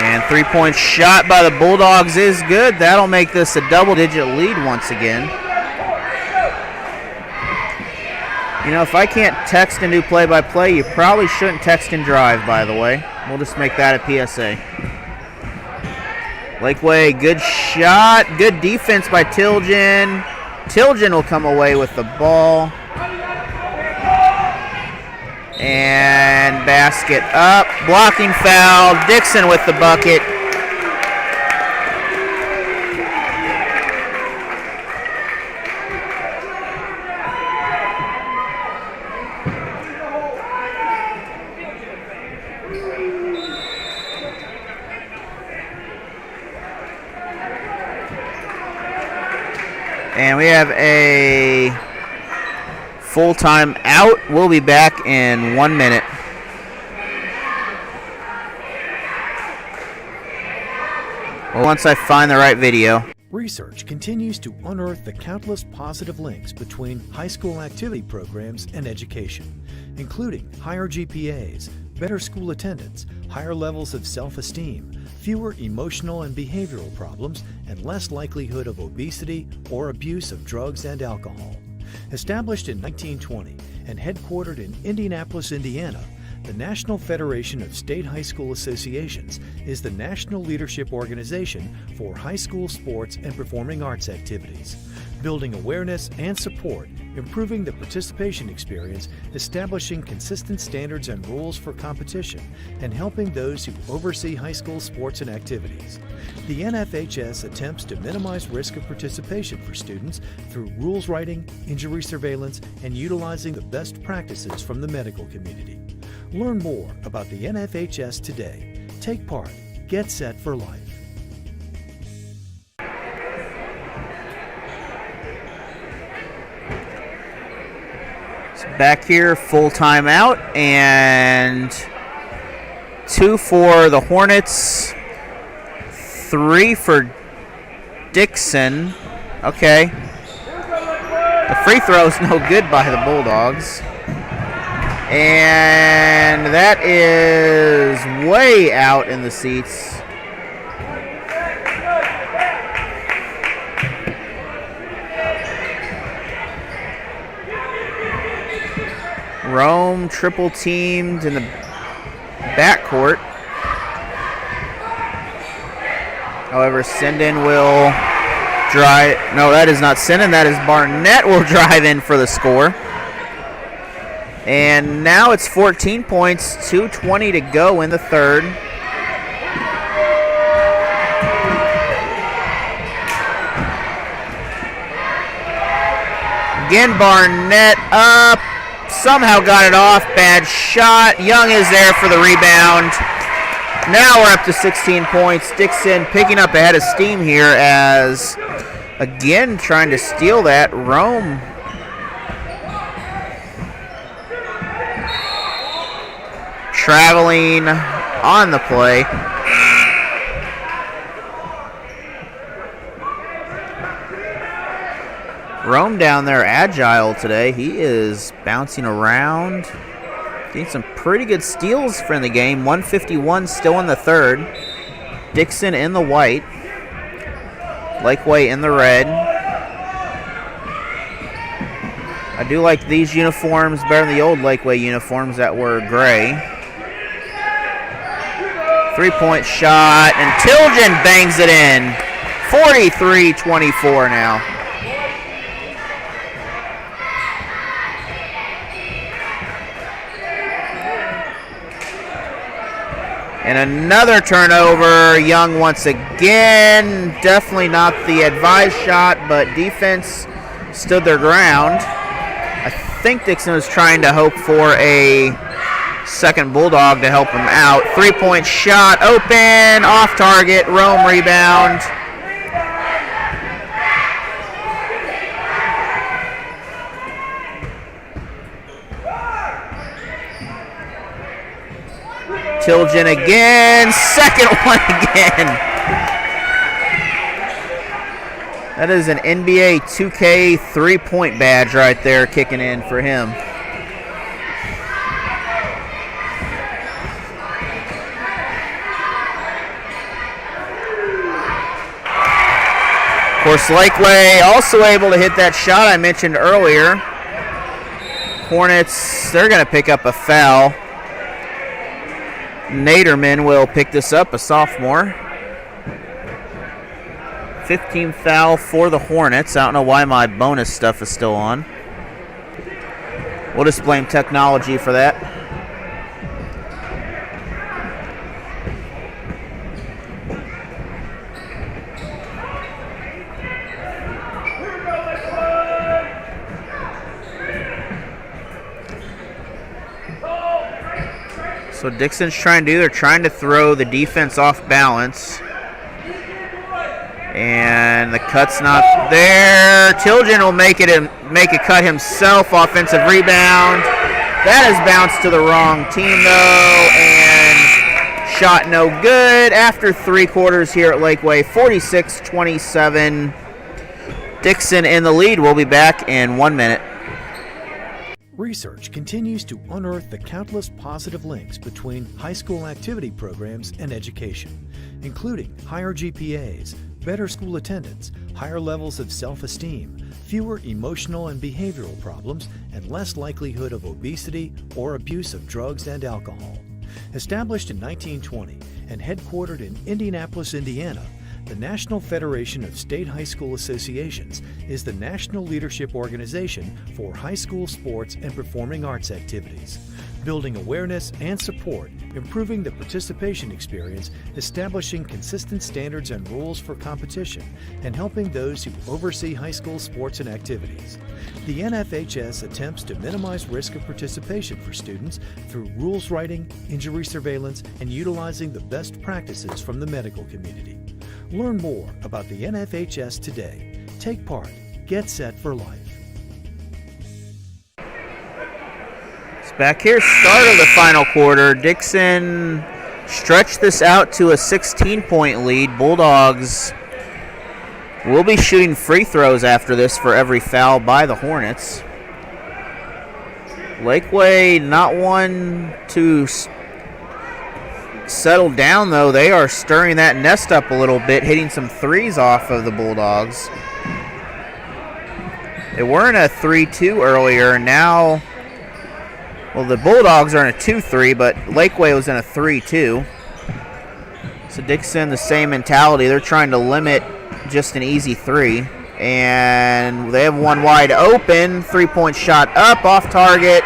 Speaker 1: And three-point shot by the Bulldogs is good. That'll make this a double-digit lead once again. You know, if I can't text and do play-by-play, you probably shouldn't text and drive, by the way. We'll just make that a PSA. Laquey, good shot. Good defense by Tilgen. Tilgen will come away with the ball. And basket up. Blocking foul. Dixon with the bucket. And we have a full-time out. We'll be back in 1 minute. Well, once I find the right video.
Speaker 7: Research continues to unearth the countless positive links between high school activity programs and education, including higher GPAs, better school attendance, higher levels of self-esteem, fewer emotional and behavioral problems, and less likelihood of obesity or abuse of drugs and alcohol. Established in 1920 and headquartered in Indianapolis, Indiana, the National Federation of State High School Associations is the national leadership organization for high school sports and performing arts activities, building awareness and support, improving the participation experience, establishing consistent standards and rules for competition, and helping those who oversee high school sports and activities. The NFHS attempts to minimize risk of participation for students through rules writing, injury surveillance, and utilizing the best practices from the medical community. Learn more about the NFHS today. Take part. Get set for life.
Speaker 1: Back here, full timeout, and 2 for the Hornets, 3 for Dixon. Okay. The free throw's no good by the Bulldogs. And that is way out in the seats. Rome triple teamed in the backcourt. However, Sinden will drive. No, that is not Sinden. That is Barnett will drive in for the score. And now it's 14 points, 2:20 to go in the third. Again, Barnett up. Somehow got it off. Bad shot. Young is there for the rebound. Now we're up to 16 points. Dixon picking up a head of steam here as, again, trying to steal that. Rome traveling on the play. Rome down there agile today. He is bouncing around. Getting some pretty good steals from the game. 151 still in the third. Dixon in the white. Laquey in the red. I do like these uniforms better than the old Laquey uniforms that were gray. 3-point shot, and Tilgen bangs it in. 43-24 now. And another turnover. Young once again. Definitely not the advised shot, but defense stood their ground. I think Dixon was trying to hope for a second Bulldog to help him out. 3-point shot, open, off target, Rome rebound. Tilgen again, second one again. That is an NBA 2K 3-point badge right there kicking in for him. Of course, Laquey also able to hit that shot I mentioned earlier. Hornets, they're going to pick up a foul. Naderman will pick this up, a sophomore. 15th foul for the Hornets. I don't know why my bonus stuff is still on. We'll just blame technology for that. So Dixon's they're trying to throw the defense off balance. And the cut's not there. Tilgen will make a cut himself. Offensive rebound. That has bounced to the wrong team though, and shot no good after 3 quarters here at Laquey. 46-27. Dixon in the lead. We'll be back in 1 minute.
Speaker 7: Research continues to unearth the countless positive links between high school activity programs and education, including higher GPAs, better school attendance, higher levels of self-esteem, fewer emotional and behavioral problems, and less likelihood of obesity or abuse of drugs and alcohol. Established in 1920 and headquartered in Indianapolis, Indiana, the National Federation of State High School Associations is the national leadership organization for high school sports and performing arts activities, building awareness and support, improving the participation experience, establishing consistent standards and rules for competition, and helping those who oversee high school sports and activities. The NFHS attempts to minimize risk of participation for students through rules writing, injury surveillance, and utilizing the best practices from the medical community. Learn more about the NFHS today. Take part. Get set for life.
Speaker 1: It's back here, start of the final quarter. Dixon stretched this out to a 16-point lead. Bulldogs will be shooting free throws after this for every foul by the Hornets. Laquey not one to settle down, though. They are stirring that nest up a little bit, hitting some threes off of the Bulldogs. They were in a 3-2 earlier, and now, well, the Bulldogs are in a 2-3, but Laquey was in a 3-2. So Dixon, the same mentality. They're trying to limit just an easy 3. And they have one wide open. 3-point shot up, off target.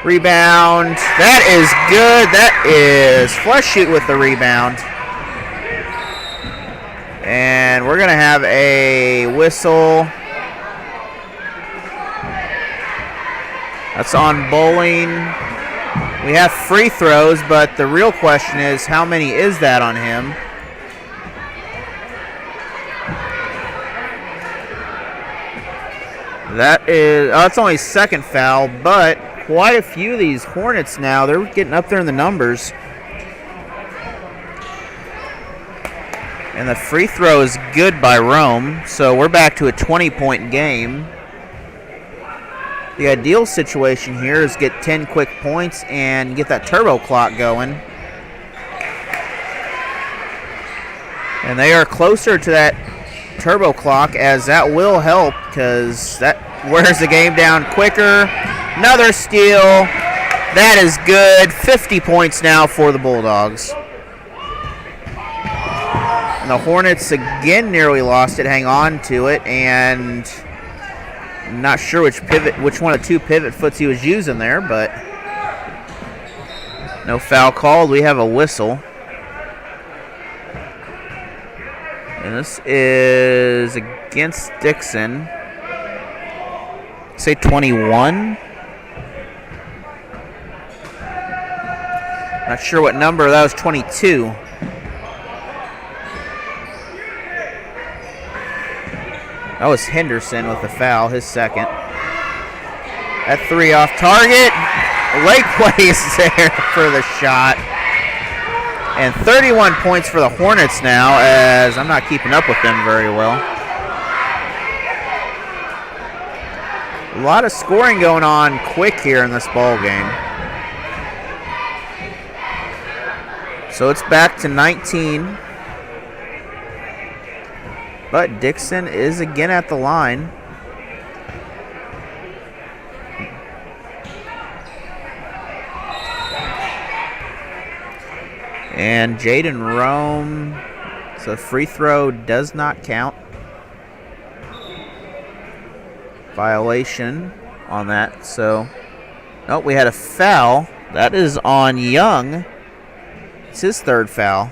Speaker 1: Rebound. That is good. That is Flesh Shoot with the rebound. And we're going to have a whistle. That's on Bowling. We have free throws, but the real question is how many is that on him? That's only second foul, but quite a few of these Hornets now, they're getting up there in the numbers. And the free throw is good by Rome, so we're back to a 20-point game. The ideal situation here is get 10 quick points and get that turbo clock going. And they are closer to that turbo clock, as that will help because that wears the game down quicker. Another steal. That is good. 50 points now for the Bulldogs. And the Hornets again nearly lost it. Hang on to it. And I'm not sure which one of the two pivot foots he was using there, but No foul called. We have a whistle. And this is against Dixon. Say 21. Not sure what number. That was 22. That was Henderson with the foul, his second. That 3 off target. Laquey is there for the shot. And 31 points for the Hornets now, as I'm not keeping up with them very well. A lot of scoring going on quick here in this ball game. So it's back to 19. But Dixon is again at the line. And Jaden Rome, so free throw does not count. Violation on that. So, nope, we had a foul. That is on Young. It's his third foul.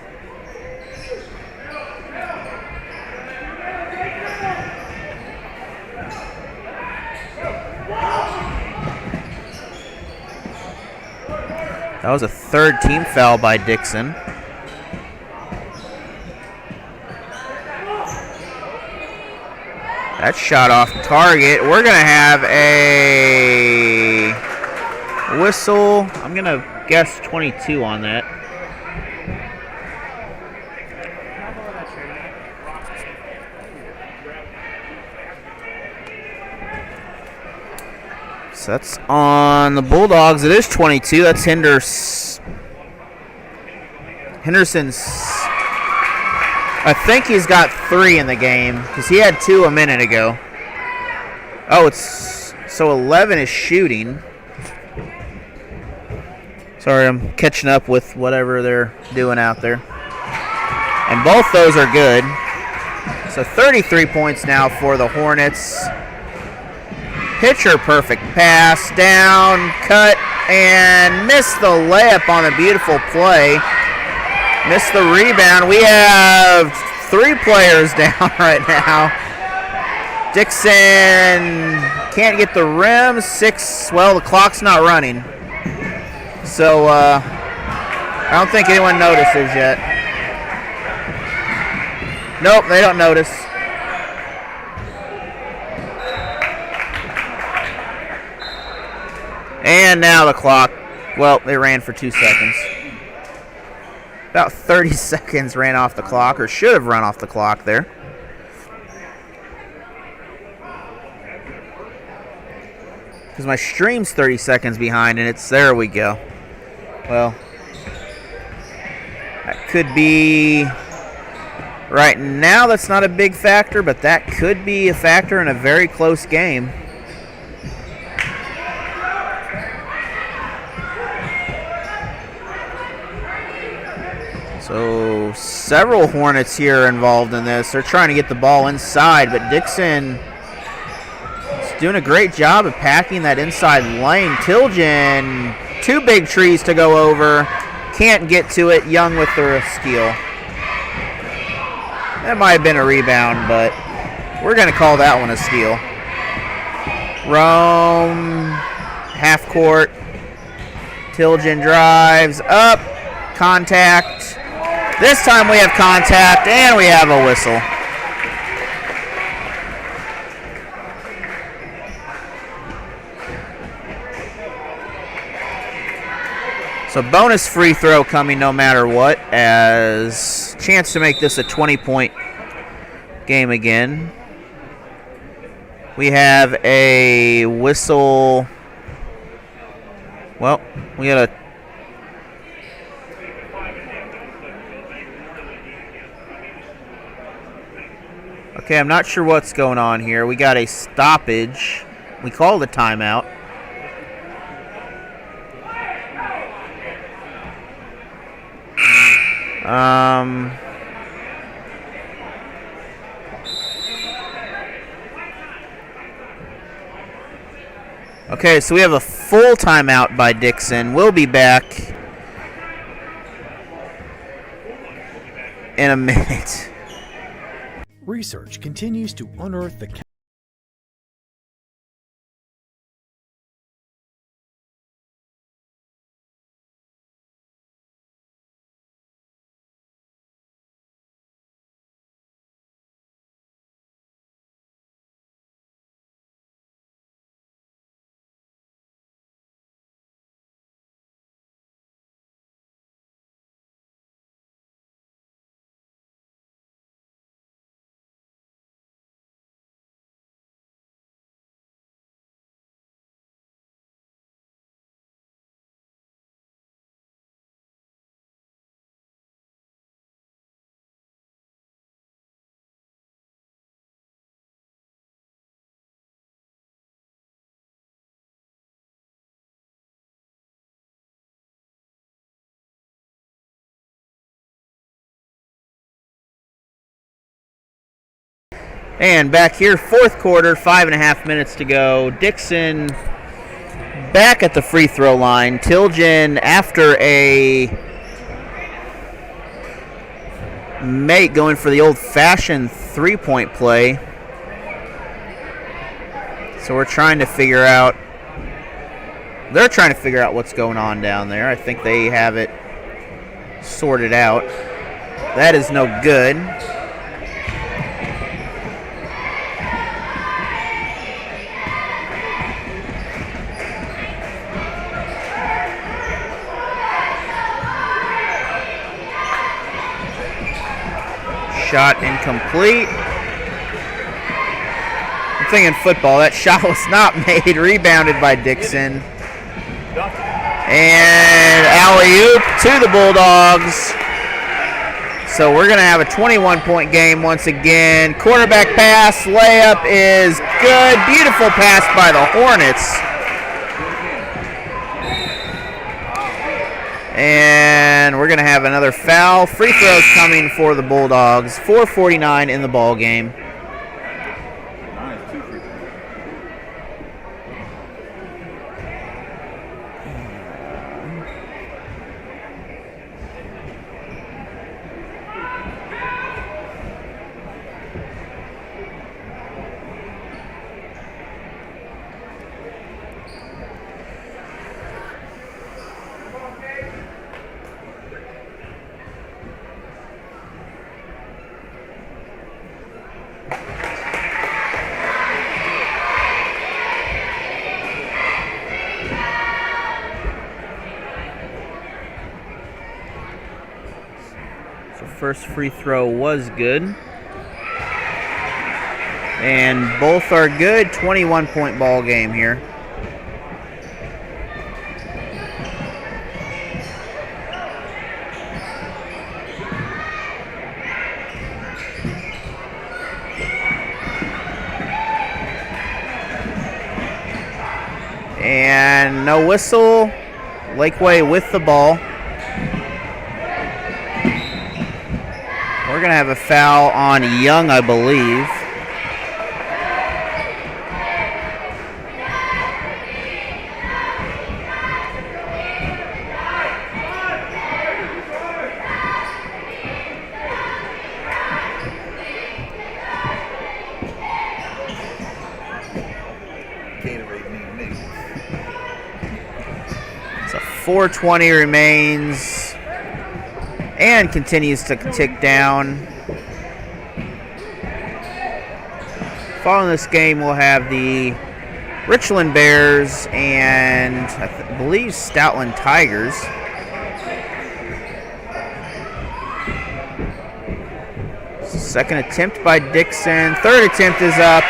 Speaker 1: That was a third team foul by Dixon. That shot off target. We're going to have a whistle. I'm going to guess 22 on that. So that's on the Bulldogs. It is 22. That's Henderson's. I think he's got 3 in the game because he had 2 a minute ago. Oh, it's so 11 is shooting. Sorry, I'm catching up with whatever they're doing out there. And both those are good. So 33 points now for the Hornets. Pitcher perfect pass, down, cut, and missed the layup on a beautiful play. Missed the rebound. We have 3 players down right now. Dixon can't get the rim. 6, well, the clock's not running. So I don't think anyone notices yet. Nope, they don't notice. And now the clock, well, they ran for 2 seconds. About 30 seconds ran off the clock, or should have run off the clock there. Because my stream's 30 seconds behind, and it's, there we go. Well, that could be, right now that's not a big factor, but that could be a factor in a very close game. So several Hornets here involved in this. They're trying to get the ball inside, but Dixon is doing a great job of packing that inside lane. Tilgen, 2 big trees to go over. Can't get to it. Young with the steal. That might have been a rebound, but we're going to call that one a steal. Rome, half court. Tilgen drives up. Contact. This time we have contact, and we have a whistle. So bonus free throw coming no matter what, as chance to make this a 20-point game again. We have a whistle. Well, we got a okay, I'm not sure what's going on here. We got a stoppage. We called a timeout. Okay, so we have a full timeout by Dixon. We'll be back in a minute.
Speaker 7: Research continues to unearth the
Speaker 1: And back here, fourth quarter, 5.5 minutes to go. Dixon back at the free throw line. Tilgen, after a mate, going for the old-fashioned three-point play. So we're trying to figure out, they're trying to figure out what's going on down there. I think they have it sorted out. That is no good. Shot incomplete. I'm thinking football. That shot was not made. Rebounded by Dixon. And alley-oop to the Bulldogs. So we're going to have a 21-point game once again. Quarterback pass. Layup is good. Beautiful pass by the Hornets. And we're going to have another foul. Free throws coming for the Bulldogs. 4:49 in the ball game. First free throw was good. And both are good. 21-point ball game here. And no whistle. Laquey with the ball. We're going to have a foul on Young, I believe. So 4:20 remains. And continues to tick down. Following this game, we'll have the Richland Bears and I believe Stoutland Tigers. Second attempt by Dixon. Third attempt is up.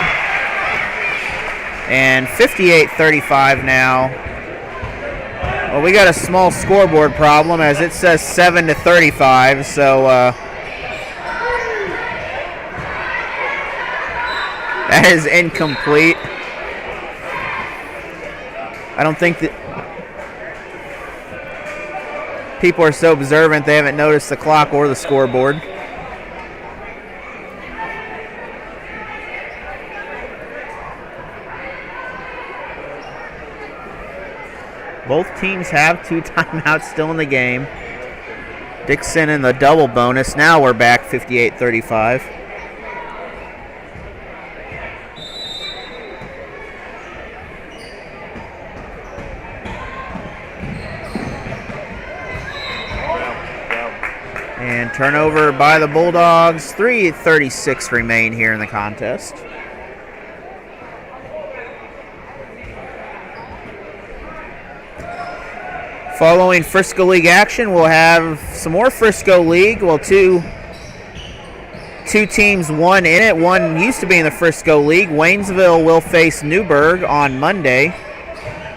Speaker 1: And 58-35 now. Well, we got a small scoreboard problem as it says 7-35, so that is incomplete. I don't think that people are so observant they haven't noticed the clock or the scoreboard. Both teams have 2 timeouts still in the game. Dixon in the double bonus. Now we're back 58-35. And turnover by the Bulldogs. 3:36 remain here in the contest. Following Frisco League action, we'll have some more Frisco League. Well, two teams, one in it. One used to be in the Frisco League. Waynesville will face Newburgh on Monday.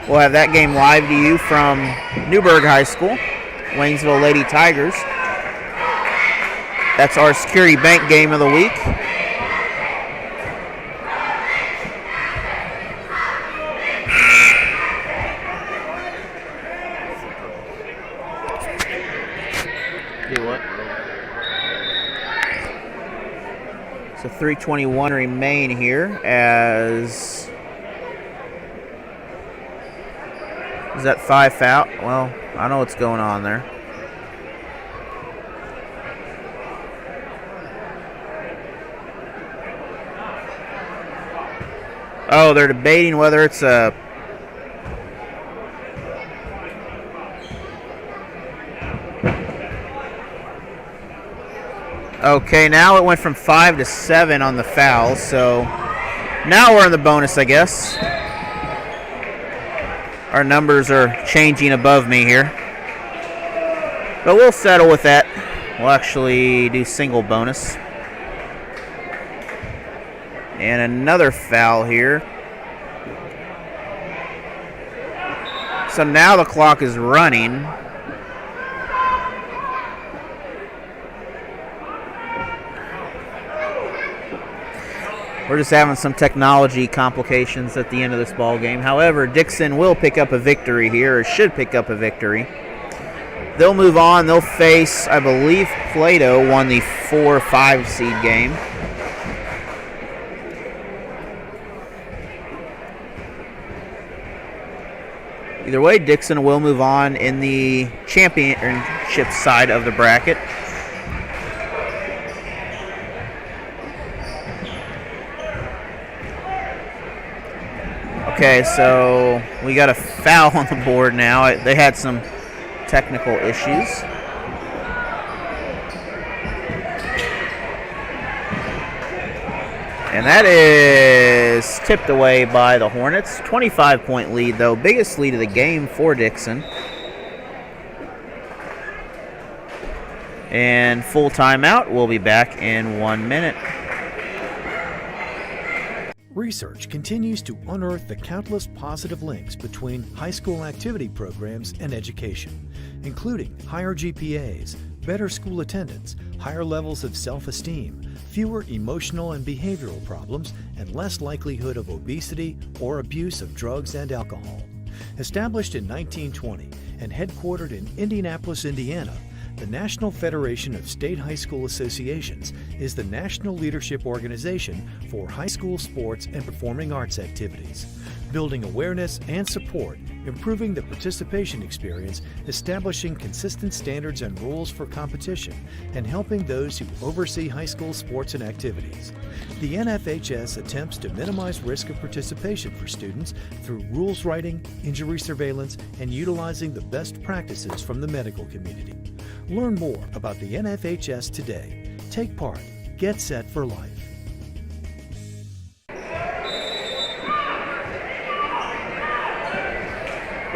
Speaker 1: We'll have that game live to you from Newburgh High School. Waynesville Lady Tigers. That's our Security Bank game of the week. Do what? So 3:21 remain here as... Is that 5 foul? Well, I don't know what's going on there. Oh, they're debating whether it's a... Okay, now it went from 5 to 7 on the fouls, so now we're in the bonus, I guess. Our numbers are changing above me here. But we'll settle with that. We'll actually do single bonus. And another foul here. So now the clock is running. We're just having some technology complications at the end of this ball game. However, Dixon will pick up a victory here, or should pick up a victory. They'll move on. They'll face, I believe, Plato won the 4-5 seed game. Either way, Dixon will move on in the championship side of the bracket. Okay, so we got a foul on the board now. They had some technical issues. And that is tipped away by the Hornets. 25-point lead, though. Biggest lead of the game for Dixon. And full timeout. We'll be back in 1 minute.
Speaker 7: Research continues to unearth the countless positive links between high school activity programs and education, including higher GPAs, better school attendance, higher levels of self-esteem, fewer emotional and behavioral problems, and less likelihood of obesity or abuse of drugs and alcohol. Established in 1920 and headquartered in Indianapolis, Indiana, the National Federation of State High School Associations is the national leadership organization for high school sports and performing arts activities, building awareness and support, improving the participation experience, establishing consistent standards and rules for competition, and helping those who oversee high school sports and activities. The NFHS attempts to minimize risk of participation for students through rules writing, injury surveillance, and utilizing the best practices from the medical community. Learn more about the NFHS today. Take part. Get set for life.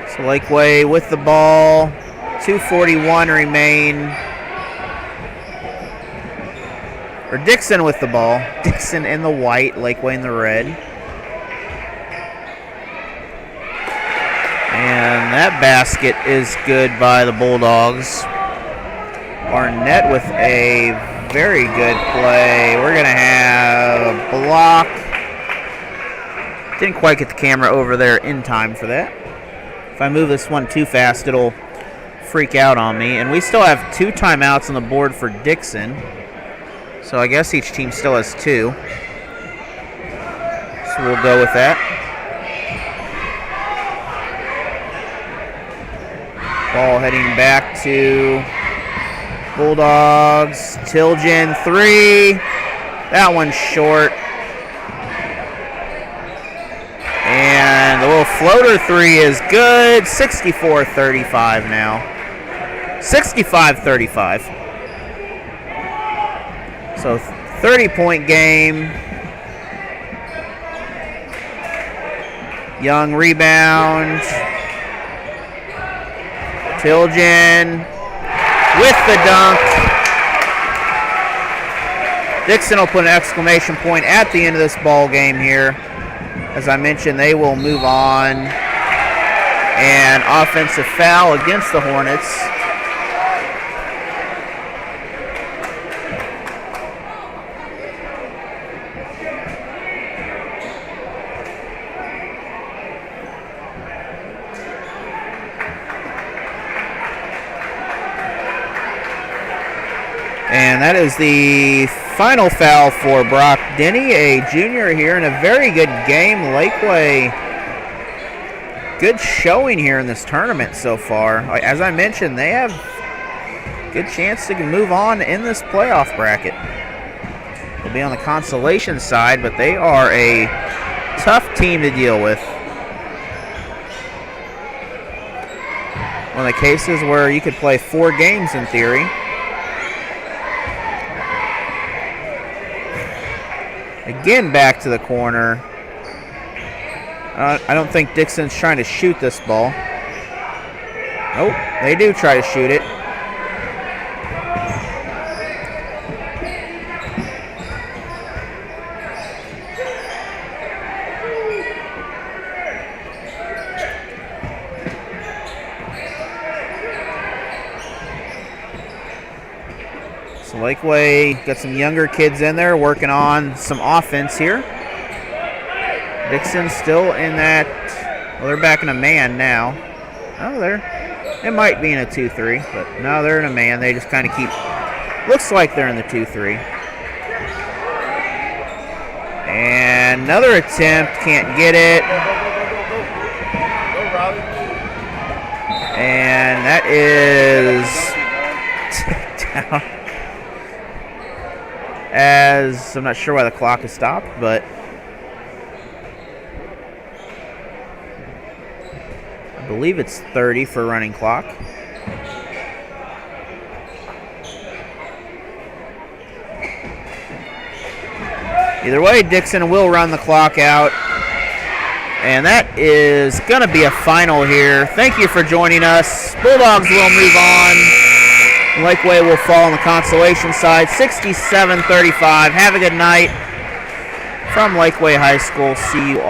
Speaker 1: So Laquey with the ball. 2:41 remain. Or Dixon with the ball. Dixon in the white, Laquey in the red. And that basket is good by the Bulldogs. Barnett with a very good play. We're going to have a block. Didn't quite get the camera over there in time for that. If I move this one too fast, it'll freak out on me. And we still have 2 timeouts on the board for Dixon. So I guess each team still has 2. So we'll go with that. Ball heading back to Bulldogs, Tilgen 3. That one's short. And the little floater 3 is good. 64-35 now. 65-35. So 30-point game. Young rebound. Tilgen with the dunk. Dixon will put an exclamation point at the end of this ball game here. As I mentioned, they will move on. And offensive foul against the Hornets. And that is the final foul for Brock Denny, a junior here in a very good game. Laquey, good showing here in this tournament so far. As I mentioned, they have good chance to move on in this playoff bracket. They'll be on the consolation side, but they are a tough team to deal with. One of the cases where you could play 4 games in theory. Again, back to the corner. I don't think Dixon's trying to shoot this ball. Nope, they do try to shoot it. So Laquey got some younger kids in there working on some offense here. Dixon still in that, well, they're back in a man now. Oh, it might be in a 2-3, but no, they're in a man. They just kind of keep, looks like they're in the 2-3. And another attempt, can't get it. And that is down. As I'm not sure why the clock is stopped, but I believe it's 30 for running clock. Either way, Dixon will run the clock out. And that is going to be a final here. Thank you for joining us. Bulldogs will move on. Laquey will fall on the consolation side, 67-35. Have a good night from Laquey High School. See you all.